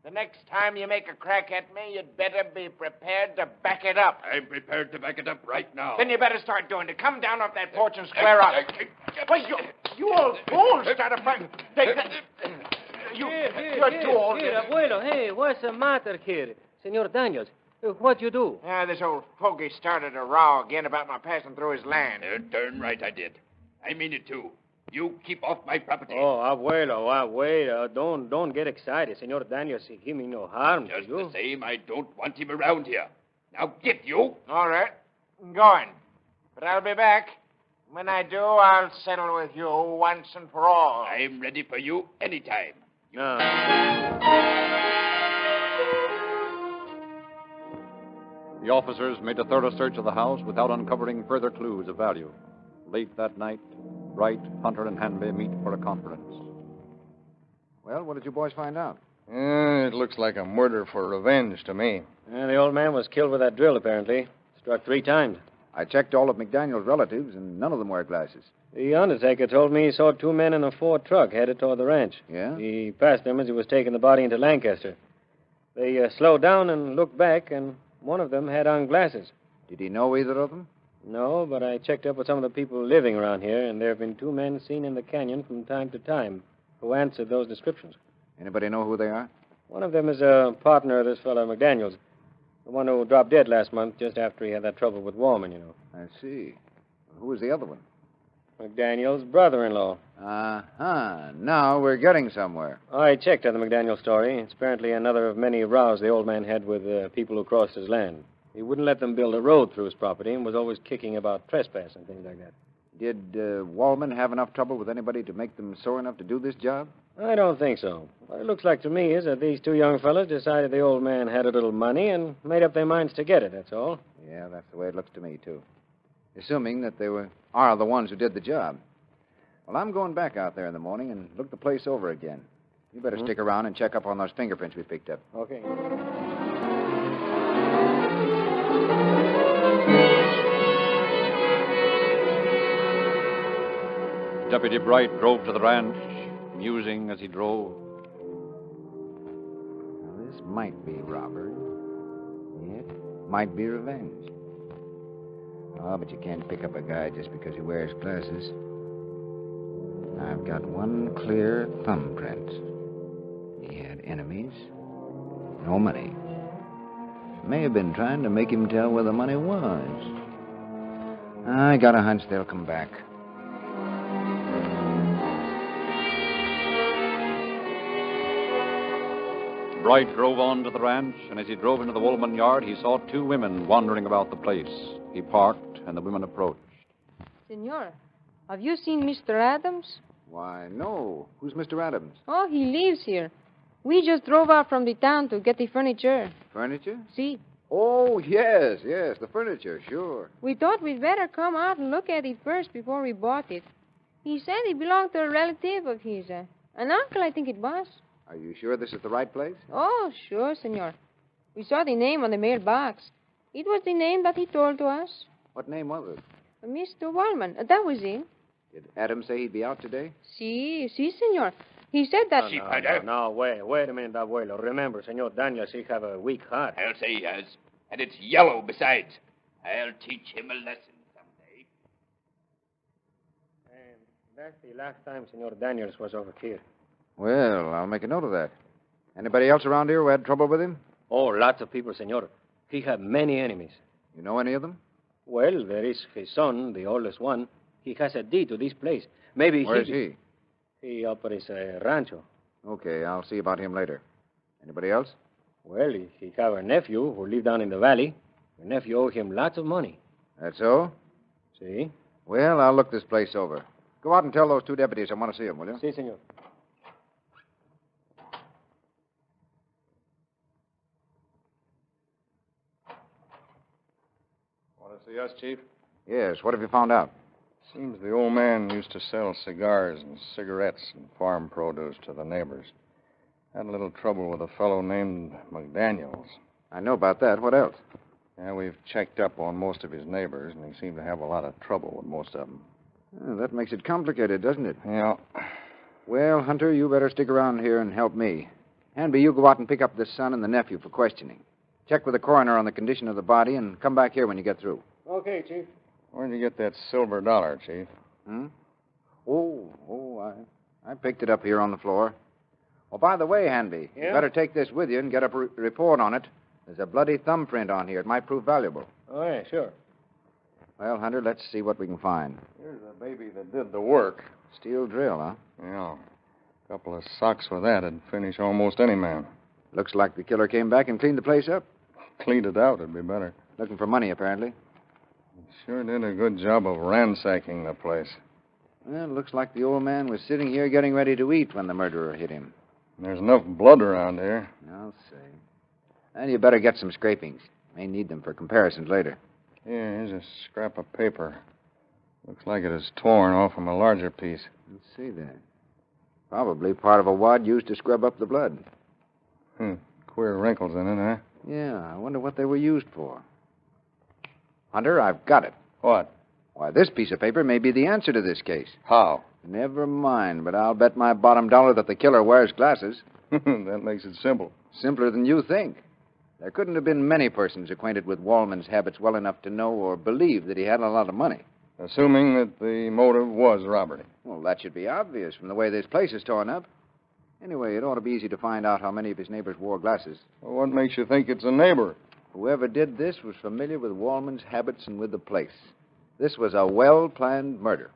The next time you make a crack at me, you'd better be prepared to back it up. I'm prepared to back it up right now. Then you better start doing it. Come down off that porch and square up. Wait, you old fool, start a fight. You're too old. Here, abuelo, hey, what's the matter here? Senor Daniels, what you do? This old fogey started a row again about my passing through his land. Darn right I did. I mean it, too. You keep off my property. Oh, abuelo, don't get excited. Senor Daniels, he mean no harm Just to you. the same, I don't want him around here. Now get you. All right, I'm going. But I'll be back. When I do, I'll settle with you once and for all. I'm ready for you anytime. The officers made a thorough search of the house without uncovering further clues of value. Late that night, Wright, Hunter, and Hanby meet for a conference. Well, what did you boys find out? It looks like a murder for revenge to me. The old man was killed with that drill, apparently. Struck 3 times. I checked all of McDaniel's relatives, and none of them wear glasses. The undertaker told me he saw 2 men in a Ford truck headed toward the ranch. Yeah? He passed them as he was taking the body into Lancaster. They slowed down and looked back, and one of them had on glasses. Did he know either of them? No, but I checked up with some of the people living around here, and there have been 2 men seen in the canyon from time to time who answered those descriptions. Anybody know who they are? One of them is a partner of this fellow McDaniels, the one who dropped dead last month just after he had that trouble with Warman, you know. I see. Who was the other one? McDaniel's brother-in-law. Uh-huh. Now we're getting somewhere. I checked on the McDaniel story. It's apparently another of many rows the old man had with people who crossed his land. He wouldn't let them build a road through his property and was always kicking about trespass and things like that. Did Wallman have enough trouble with anybody to make them sore enough to do this job? I don't think so. What it looks like to me is that these 2 young fellows decided the old man had a little money and made up their minds to get it, that's all. Yeah, that's the way it looks to me, too. Assuming that they are the ones who did the job. Well, I'm going back out there in the morning and look the place over again. You better stick around and check up on those fingerprints we picked up. Okay. Deputy Bright drove to the ranch, musing as he drove. Now, this might be robbery. It might be revenge. Oh, but you can't pick up a guy just because he wears glasses. I've got one clear thumbprint. He had enemies. No money. May have been trying to make him tell where the money was. I got a hunch they'll come back. Bright drove on to the ranch, and as he drove into the Woolman yard, he saw 2 women wandering about the place. He parked, and the women approached. Senor, have you seen Mr. Adams? Why, no. Who's Mr. Adams? Oh, he lives here. We just drove out from the town to get the furniture. Furniture? See? Oh, yes, the furniture, sure. We thought we'd better come out and look at it first before we bought it. He said it belonged to a relative of his. An uncle, I think it was. Are you sure this is the right place? Oh, sure, senor. We saw the name on the mailbox. It was the name that he told to us. What name was it? Mr. Wallman. That was him. Did Adams say he'd be out today? Si, senor. He said that... No, wait a minute, abuelo. Remember, Senor Daniels, he have a weak heart. I'll say he has. And it's yellow besides. I'll teach him a lesson someday. That's the last time Senor Daniels was over here. Well, I'll make a note of that. Anybody else around here who had trouble with him? Oh, lots of people, Senor. He had many enemies. You know any of them? Well, there is his son, the oldest one. He has a deed to this place. Maybe Where is he? He operates a rancho. Okay, I'll see about him later. Anybody else? Well, he have a nephew who lived down in the valley. The nephew owed him lots of money. That's so? See? Well, I'll look this place over. Go out and tell those two deputies I want to see them, will you? Si, senor. Want to see us, Chief? Yes, what have you found out? Seems the old man used to sell cigars and cigarettes and farm produce to the neighbors. Had a little trouble with a fellow named McDaniels. I know about that. What else? Yeah, we've checked up on most of his neighbors, and he seemed to have a lot of trouble with most of them. Oh, that makes it complicated, doesn't it? Yeah. Well, Hunter, you better stick around here and help me. Hanby, you go out and pick up the son and the nephew for questioning. Check with the coroner on the condition of the body and come back here when you get through. Okay, Chief. Where'd you get that silver dollar, Chief? Hmm? I picked it up here on the floor. Oh, by the way, Hanby, Yeah? you better take this with you and get a report on it. There's a bloody thumbprint on here. It might prove valuable. Oh, yeah, sure. Well, Hunter, let's see what we can find. Here's the baby that did the work. Steel drill, huh? Yeah. A couple of socks with that'd finish almost any man. Looks like the killer came back and cleaned the place up. Cleaned it out, it'd be better. Looking for money, apparently. Sure did a good job of ransacking the place. Well, it looks like the old man was sitting here getting ready to eat when the murderer hit him. There's enough blood around here. I'll say. And you better get some scrapings. May need them for comparisons later. Yeah, here's a scrap of paper. Looks like it is torn off from a larger piece. Let's see there. Probably part of a wad used to scrub up the blood. Queer wrinkles in it, huh? Yeah, I wonder what they were used for. Hunter, I've got it. What? Why, this piece of paper may be the answer to this case. How? Never mind, but I'll bet my bottom dollar that the killer wears glasses. That makes it simple. Simpler than you think. There couldn't have been many persons acquainted with Wallman's habits well enough to know or believe that he had a lot of money. Assuming that the motive was robbery. Well, that should be obvious from the way this place is torn up. Anyway, it ought to be easy to find out how many of his neighbors wore glasses. Well, what makes you think it's a neighbor? Whoever did this was familiar with Wallman's habits and with the place. This was a well-planned murder.